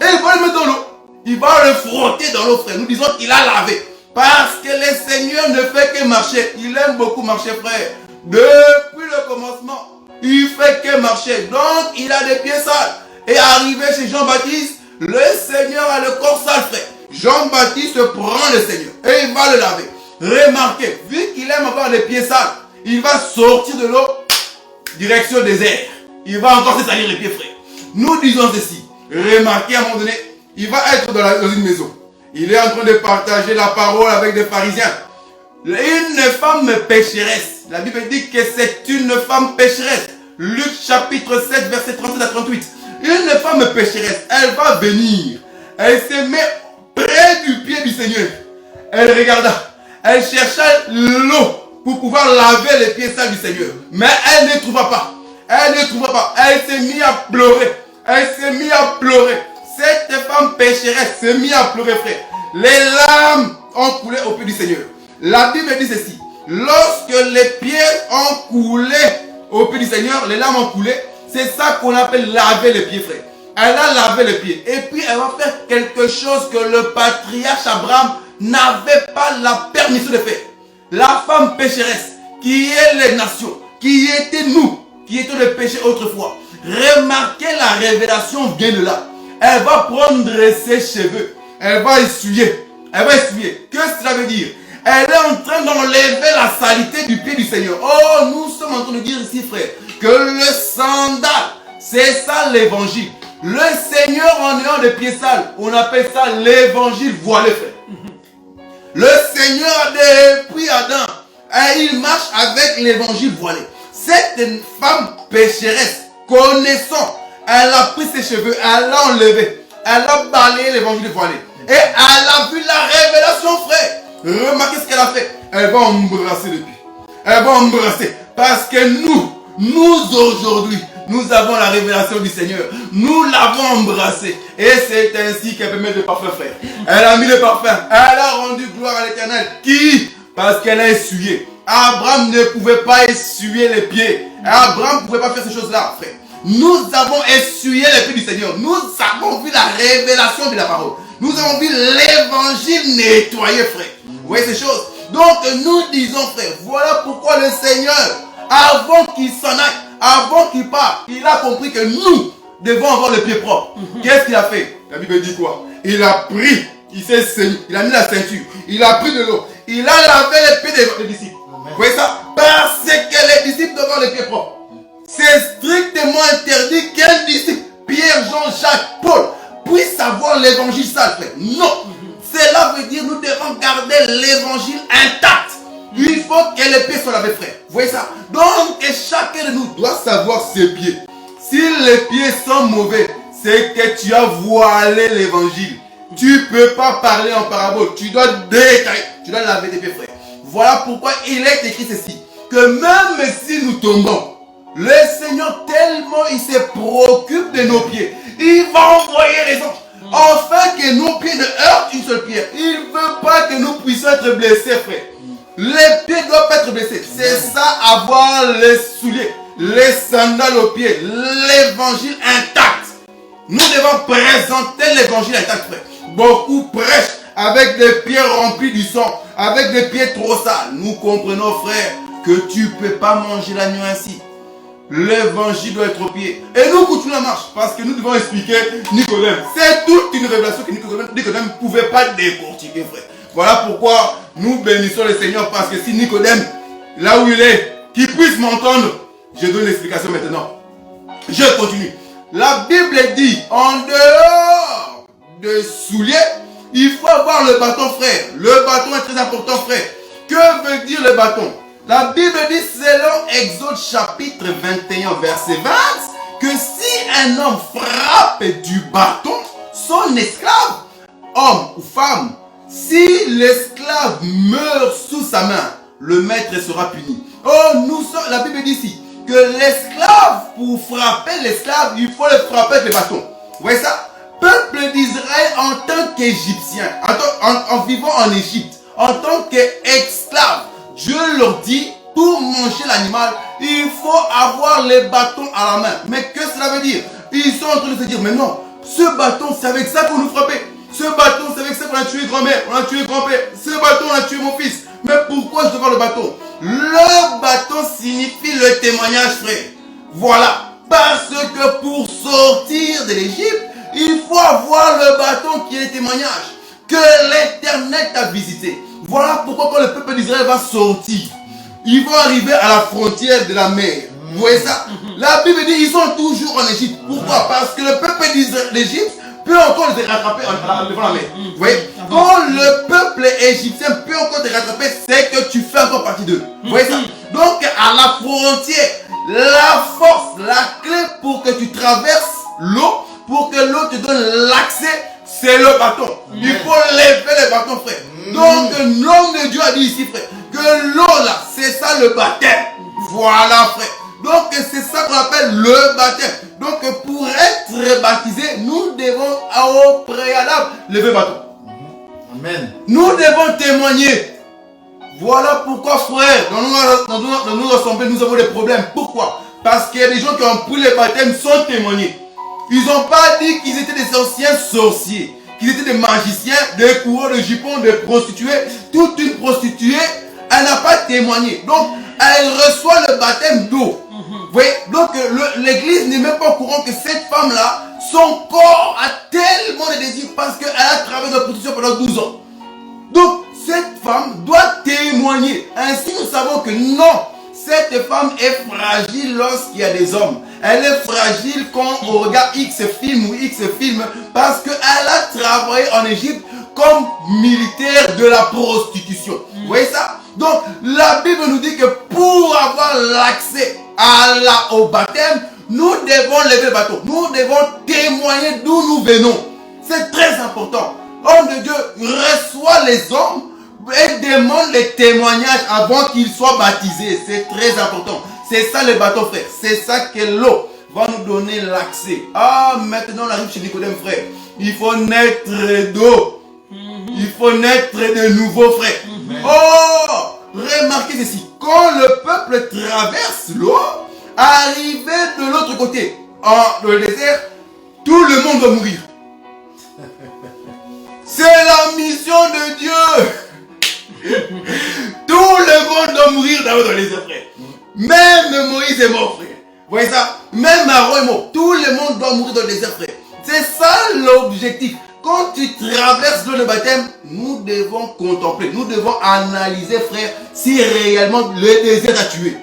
et il va le mettre dans l'eau. Il va le frotter dans l'eau, frère. Nous disons qu'il a lavé. Parce que le Seigneur ne fait que marcher. Il aime beaucoup marcher, frère. Depuis le commencement, il fait que marcher. Donc, il a des pieds sales. Et arrivé chez Jean-Baptiste, le Seigneur a le corps sale, frère. Jean-Baptiste prend le Seigneur et il va le laver. Remarquez, vu qu'il aime avoir les pieds sales, il va sortir de l'eau, direction désert. Il va encore se salir les pieds, frère. Nous disons ceci. Remarquez, à un moment donné, il va être dans une maison. Il est en train de partager la parole avec des pharisiens. Une femme pécheresse. La Bible dit que c'est une femme pécheresse. Luc chapitre 7, verset 37 à 38. Une femme pécheresse, elle va venir. Elle se met près du pied du Seigneur. Elle regarda. Elle chercha l'eau pour pouvoir laver les pieds sales du Seigneur. Mais elle ne trouva pas. Elle ne trouva pas. Elle s'est mise à pleurer. Elle s'est mise à pleurer. Cette femme pécheresse s'est mise à pleurer, frère. Les larmes ont coulé au pied du Seigneur. La Bible dit ceci. Lorsque les pieds ont coulé au pied du Seigneur, les larmes ont coulé. C'est ça qu'on appelle laver les pieds, frère. Elle a lavé les pieds. Et puis elle va faire quelque chose que le patriarche Abraham n'avait pas la permission de faire. La femme pécheresse, qui est les nations, qui était nous, qui étions le péché autrefois. Remarquez, la révélation vient de là. Elle va prendre ses cheveux. Elle va essuyer. Elle va essuyer. Qu'est-ce que cela veut dire? Elle est en train d'enlever la saleté du pied du Seigneur. Oh, nous sommes en train de dire ici, frère, que le sandal, c'est ça l'évangile. Le Seigneur, en ayant des pieds sales, on appelle ça l'évangile voilé, frère. Le Seigneur, depuis Adam, il marche avec l'évangile voilé. Cette femme pécheresse, connaissant, elle a pris ses cheveux, elle l'a enlevé, elle a balayé l'évangile voilé. Et elle a vu la révélation, frère. Remarquez ce qu'elle a fait. Elle va embrasser le pied. Elle va embrasser. Parce que nous aujourd'hui, nous avons la révélation du Seigneur. Nous l'avons embrassée. Et c'est ainsi qu'elle peut mettre le parfum, frère. Elle a mis le parfum. Elle a rendu gloire à l'Éternel. Qui? Parce qu'elle a essuyé. Abraham ne pouvait pas essuyer les pieds. Abraham ne pouvait pas faire ces choses-là, frère. Nous avons essuyé les pieds du Seigneur. Nous avons vu la révélation de la parole. Nous avons vu l'évangile nettoyé, frère. Vous voyez ces choses? Donc nous disons, frère, voilà pourquoi le Seigneur, avant qu'il s'en aille, avant qu'il parte, il a compris que nous devons avoir le pied propre. Qu'est-ce qu'il a fait? La Bible dit quoi? Il a pris, il s'est saigné, il a mis la ceinture, il a pris de l'eau, il a lavé les pieds des disciples. Vous voyez ça? Parce que les disciples doivent avoir les pieds propres. C'est strictement interdit qu'un disciple, Pierre, Jean, Jacques, Paul, puisse avoir l'évangile sale, frère. Non. Cela veut dire que nous devons garder l'évangile intact. Il faut que les pieds soient lavés, frère. Vous voyez ça? Donc, chacun de nous doit savoir ses pieds. les pieds sont mauvais, c'est que tu as voilé l'évangile. Tu ne peux pas parler en parabole. Tu dois décailler. Tu dois laver tes pieds, frère. Voilà pourquoi il est écrit ceci. Que même si nous tombons, le Seigneur tellement il se préoccupe de nos pieds. Il va envoyer les anges. Afin que nos pieds ne heurtent une seule pierre. Il ne veut pas que nous puissions être blessés, frère. Les pieds doivent être blessés. C'est ça, avoir les souliers, les sandales aux pieds, l'évangile intact. Nous devons présenter l'évangile intact, frère. Beaucoup prêchent avec des pieds remplis du sang, avec des pieds trop sales. Nous comprenons, frère, que tu ne peux pas manger l'agneau ainsi. L'évangile doit être au pied. Et nous continuons la marche parce que nous devons expliquer Nicodème. C'est toute une révélation que Nicodème ne pouvait pas décortiquer, frère. Voilà pourquoi nous bénissons le Seigneur, parce que si Nicodème, là où il est, qu'il puisse m'entendre, je donne l'explication maintenant. Je continue. La Bible dit, en dehors de souliers, il faut avoir le bâton, frère. Le bâton est très important, frère. Que veut dire le bâton? La Bible dit, selon Exode chapitre 21, verset 20, que si un homme frappe du bâton son esclave, homme ou femme, si l'esclave meurt sous sa main, le maître sera puni. Oh, la Bible dit ici que l'esclave, pour frapper l'esclave, il faut le frapper avec le bâton. Vous voyez ça? Peuple d'Israël en tant qu'Égyptien, en vivant en Égypte, en tant qu'esclave, Dieu leur dit, pour manger l'animal, il faut avoir les bâtons à la main. Mais que cela veut dire? Ils sont en train de se dire, mais non, ce bâton, c'est avec ça qu'on nous frappait. Ce bâton, c'est avec ça qu'on a tué grand-mère, on a tué grand-père. Ce bâton, on a tué mon fils. Mais pourquoi je dois avoir le bâton? Le bâton signifie le témoignage, frère. Voilà. Parce que pour sortir de l'Égypte, il faut avoir le bâton qui est le témoignage. Que l'Éternel t'a visité. Voilà pourquoi quand le peuple d'Israël va sortir, ils vont arriver à la frontière de la mer. Vous voyez ça? La Bible dit ils sont toujours en Égypte. Pourquoi? Parce que le peuple d'Égypte peut encore les rattraper devant la mer. Vous voyez? Quand le peuple égyptien peut encore te rattraper, c'est que tu fais encore partie d'eux. Vous voyez ça? Donc à la frontière, la force, la clé pour que tu traverses l'eau, pour que l'eau te donne l'accès, c'est le bâton. Il faut lever le bâton, frère. Donc l'homme de Dieu a dit ici, frère, que l'eau là, c'est ça le baptême. Voilà, frère. Donc c'est ça qu'on appelle le baptême. Donc pour être baptisé, nous devons au préalable lever le bâton. Amen. Nous devons témoigner. Voilà pourquoi, frère, dans nos assemblées, nous avons des problèmes. Pourquoi? Parce qu'il y a des gens qui ont pris le baptême sans témoigner. Ils n'ont pas dit qu'ils étaient des anciens sorciers, qu'ils étaient des magiciens, des coureurs de jupons, des prostituées. Toute une prostituée, elle n'a pas témoigné. Donc, elle reçoit le baptême d'eau. Vous voyez? Donc, l'église n'est même pas au courant que cette femme-là, son corps a tellement de désir parce qu'elle a travaillé dans la prostitution pendant 12 ans. Donc, cette femme doit témoigner. Ainsi, nous savons que non, cette femme est fragile lorsqu'il y a des hommes. Elle est fragile quand on regarde X film ou X film parce qu'elle a travaillé en Égypte comme militaire de la prostitution. Vous voyez ça? Donc, la Bible nous dit que pour avoir l'accès au baptême, nous devons lever le bâton. Nous devons témoigner d'où nous venons. C'est très important. L'homme de Dieu reçoit les hommes et demande les témoignages avant qu'ils soient baptisés. C'est très important. C'est ça le bâton, frère. C'est ça que l'eau va nous donner l'accès. Ah, maintenant on arrive chez Nicodème, frère. Il faut naître d'eau. Il faut naître de nouveau, frère. Oh, remarquez ceci. Quand le peuple traverse l'eau, arrivé de l'autre côté, dans le désert, tout le monde va mourir. C'est la mission de Dieu. Tout le monde doit mourir dans le désert, frère. Même Moïse est mort, frère. Vous voyez ça? Même Aaron est mort. Tout le monde doit mourir dans le désert, frère. C'est ça l'objectif. Quand tu traverses l'eau de baptême, nous devons contempler, nous devons analyser, frère, si réellement le désert t'a tué.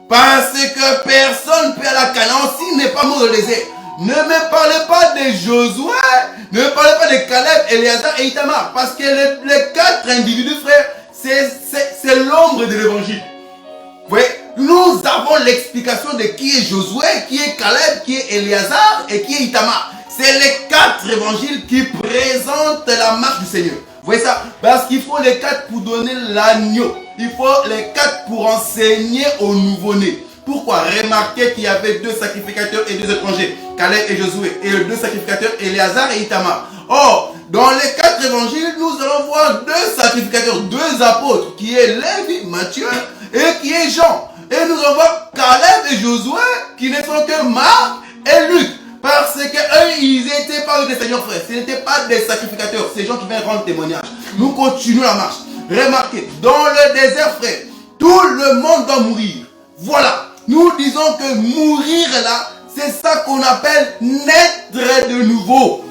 Parce que personne ne peut aller à Canaan s'il n'est pas mort dans le désert. Ne me parlez pas de Josué, ne me parlez pas de Caleb, Éléazar et Itamar. Parce que les 4 individus, frère, c'est l'ombre de l'évangile. Vous voyez, nous avons l'explication de qui est Josué, qui est Caleb, qui est Éléazar et qui est Itamar. C'est les 4 évangiles qui présentent la marche du Seigneur. Vous voyez ça? Parce qu'il faut les 4 pour donner l'agneau. Il faut les 4 pour enseigner aux nouveau-nés. Pourquoi? Remarquez qu'il y avait 2 sacrificateurs et 2 étrangers, Caleb et Josué, et les 2 sacrificateurs, Éléazar et Itamar. Or, dans les 4 évangiles, nous allons voir 2 sacrificateurs, 2 apôtres, qui est Lévi, Matthieu, et qui est Jean. Et nous allons voir Caleb et Josué, qui ne sont que Marc et Luc. Parce que eux, ils n'étaient pas des seigneurs frères. Ce n'étaient pas des sacrificateurs. Ces gens qui viennent rendre témoignage. Nous continuons la marche. Remarquez, dans le désert, frère, tout le monde doit mourir. Voilà. Nous disons que mourir là, c'est ça qu'on appelle naître de nouveau.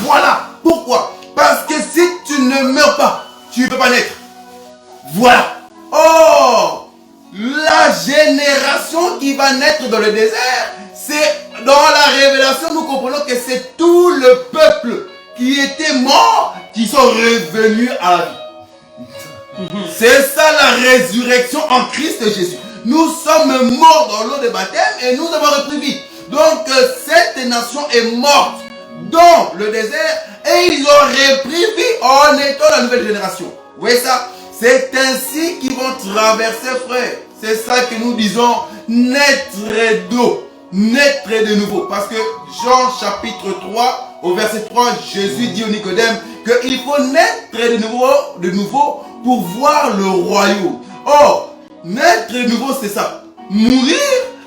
Voilà. Pourquoi? Parce que si tu ne meurs pas, tu ne peux pas naître. Voilà. Oh, la génération qui va naître dans le désert, c'est dans la révélation, nous comprenons que c'est tout le peuple qui était mort qui sont revenus à la vie. C'est ça la résurrection en Christ Jésus. Nous sommes morts dans l'eau de baptême et nous avons repris vie. Donc cette nation est morte dans le désert et ils ont repris vie en étant la nouvelle génération. Vous voyez ça? C'est ainsi qu'ils vont traverser, frère. C'est ça que nous disons naître d'eau. Naître de nouveau. Parce que Jean chapitre 3 au verset 3, Jésus dit au Nicodème qu'il faut naître de nouveau pour voir le royaume. Or, naître de nouveau c'est ça. Mourir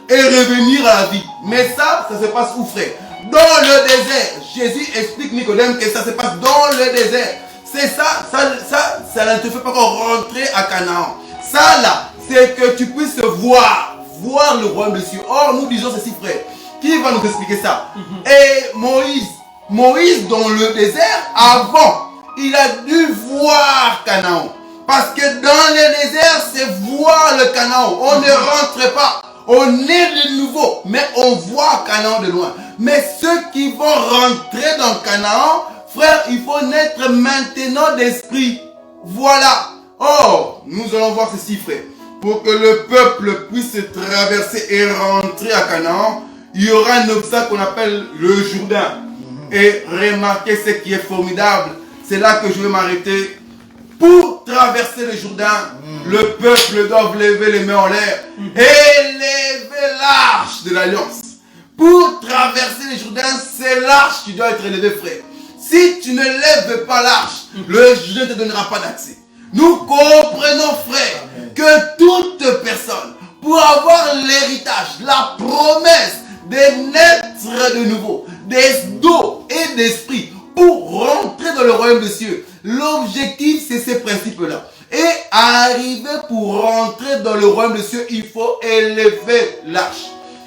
et revenir à la vie. Mais ça se passe où, frère? Dans le désert. Jésus explique Nicodème que ça se passe dans le désert. C'est ça ne te fait pas encore rentrer à Canaan. Ça là, c'est que tu puisses voir le royaume des cieux. Or, nous disons ceci, frère. Qui va nous expliquer ça? Et Moïse dans le désert, avant, il a dû voir Canaan. Parce que dans le désert, c'est voir le Canaan. On ne rentre pas. On est de nouveau, mais on voit Canaan de loin. Mais ceux qui vont rentrer dans Canaan, frère, il faut naître maintenant d'esprit. Voilà. Or, nous allons voir ceci, frère. Pour que le peuple puisse traverser et rentrer à Canaan, il y aura un obstacle qu'on appelle le Jourdain. Et remarquez ce qui est formidable. C'est là que je vais m'arrêter. Pour traverser le Jourdain, le peuple doit lever les mains en l'air et lever l'arche de l'alliance. Pour traverser le Jourdain, c'est l'arche qui doit être élevée, frère. Si tu ne lèves pas l'arche, le Jourdain ne te donnera pas d'accès. Nous comprenons, frère, que toute personne, pour avoir l'héritage, la promesse de naître de nouveau, d'eau et d'esprit, pour rentrer dans le royaume des cieux, l'objectif c'est ces principes-là. Et arriver pour rentrer dans le royaume des cieux, il faut élever l'arche.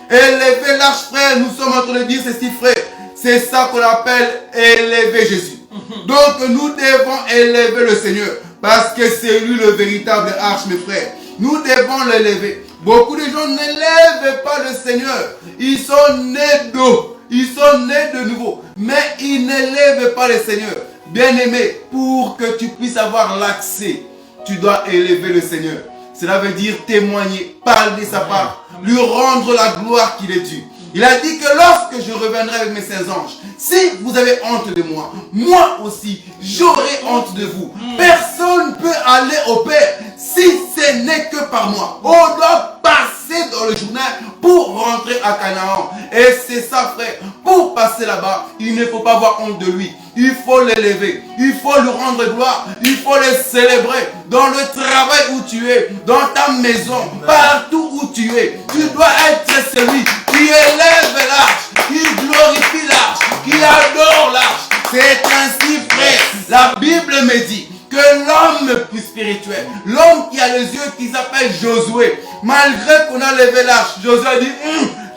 Élever l'arche, frère, nous sommes en train de dire ceci, frère. C'est ça qu'on appelle élever Jésus. Donc nous devons élever le Seigneur. Parce que c'est lui le véritable arche, mes frères. Nous devons l'élever. Beaucoup de gens n'élèvent pas le Seigneur. Ils sont nés d'eau. Ils sont nés de nouveau. Mais ils n'élèvent pas le Seigneur. Bien-aimé, pour que tu puisses avoir l'accès, tu dois élever le Seigneur. Cela veut dire témoigner, parler de sa part, lui rendre la gloire qu'il est due. Il a dit que lorsque je reviendrai avec mes saints anges, si vous avez honte de moi, moi aussi, j'aurai honte de vous. Personne ne peut aller au Père si ce n'est que par moi. On doit passer dans le Jourdain pour rentrer à Canaan. Et c'est ça, frère. Pour passer là-bas, il ne faut pas avoir honte de lui. Il faut l'élever. Il faut lui rendre gloire. Il faut le célébrer. Dans le travail où tu es, dans ta maison, partout où tu es, tu dois être celui qui élève l'arche, qui glorifie l'arche, qui adore l'arche. C'est ainsi, frère. La Bible me dit que l'homme plus spirituel, l'homme qui a les yeux qui s'appelle Josué, malgré qu'on a levé l'arche, Josué a dit,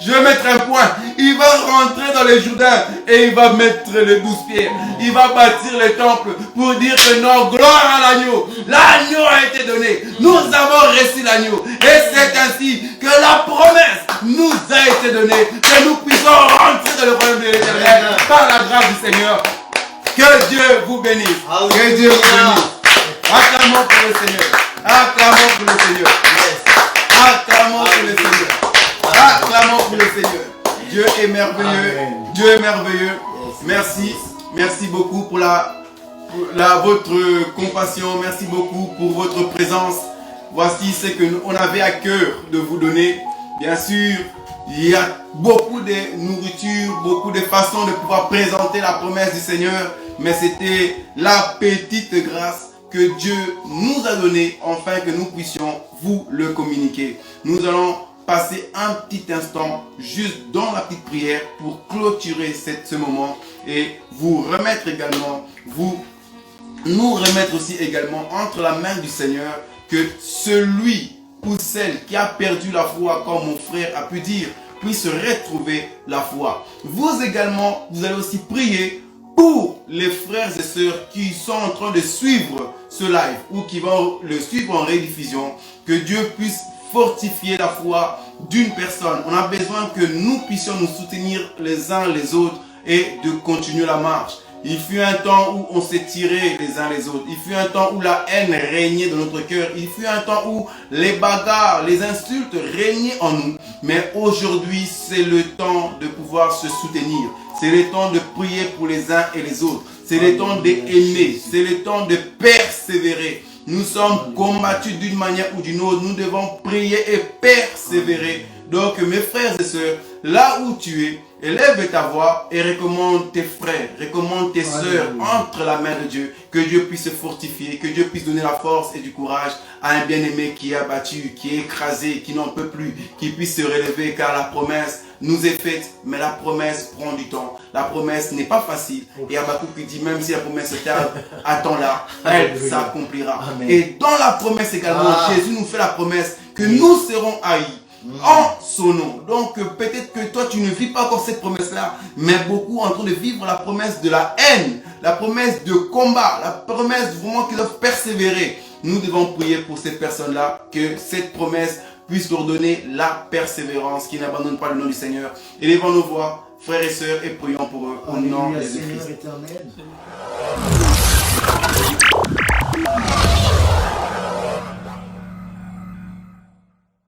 je vais mettre un point. Il va rentrer dans les Jourdains et il va mettre les 12 pierres. Il va bâtir le temple pour dire que non, gloire à l'agneau. L'agneau a été donné. Nous avons reçu l'agneau. Et c'est ainsi que la promesse nous a été donnée, que nous puissions rentrer dans le royaume de l'Éternel par la grâce du Seigneur. Que Dieu vous bénisse. Que Dieu vous bénisse. Acclamons pour le Seigneur. Acclamons pour le Seigneur. Acclamons pour le Seigneur. Acclamons pour le Seigneur. Dieu est merveilleux. Amen. Dieu est merveilleux. Merci. Merci beaucoup pour votre compassion. Merci beaucoup pour votre présence. Voici ce qu'on avait à cœur de vous donner. Bien sûr, il y a beaucoup de nourriture, beaucoup de façons de pouvoir présenter la promesse du Seigneur. Mais c'était la petite grâce que Dieu nous a donnée afin que nous puissions vous le communiquer. Nous allons passer un petit instant juste dans la petite prière pour clôturer ce moment et vous remettre également, nous remettre aussi également entre la main du Seigneur, que celui ou celle qui a perdu la foi, comme mon frère a pu dire, puisse retrouver la foi. Vous également, vous allez aussi prier pour les frères et sœurs qui sont en train de suivre ce live ou qui vont le suivre en rediffusion, que Dieu puisse fortifier la foi d'une personne. On a besoin que nous puissions nous soutenir les uns les autres et de continuer la marche. Il fut un temps où on s'est tiré les uns les autres. Il fut un temps où la haine régnait dans notre cœur. Il fut un temps où les bagarres, les insultes régnaient en nous. Mais aujourd'hui, c'est le temps de pouvoir se soutenir. C'est le temps de prier pour les uns et les autres. C'est le temps d'aimer. C'est le temps de persévérer. Nous sommes combattus d'une manière ou d'une autre. Nous devons prier et persévérer. Donc, mes frères et sœurs, là où tu es, élève ta voix et recommande tes frères, recommande tes sœurs entre la main de Dieu. Que Dieu puisse se fortifier, que Dieu puisse donner la force et du courage à un bien-aimé qui est abattu, qui est écrasé, qui n'en peut plus, qui puisse se relever, car la promesse nous est faite, mais la promesse prend du temps. La promesse n'est pas facile. Et Habakkuk qui dit, même si la promesse est tarde, attends-la, elle s'accomplira. Et dans la promesse également, Jésus nous fait la promesse que nous serons haïs en son nom. Donc peut-être que toi tu ne vis pas encore cette promesse-là, mais beaucoup en train de vivre la promesse de la haine, la promesse de combat, la promesse vraiment qu'ils doivent persévérer. Nous devons prier pour ces personnes-là, que cette promesse puisse leur donner la persévérance, qui n'abandonne pas le nom du Seigneur. Élevons nos voix, frères et sœurs, et prions pour eux au nom de Jésus-Christ.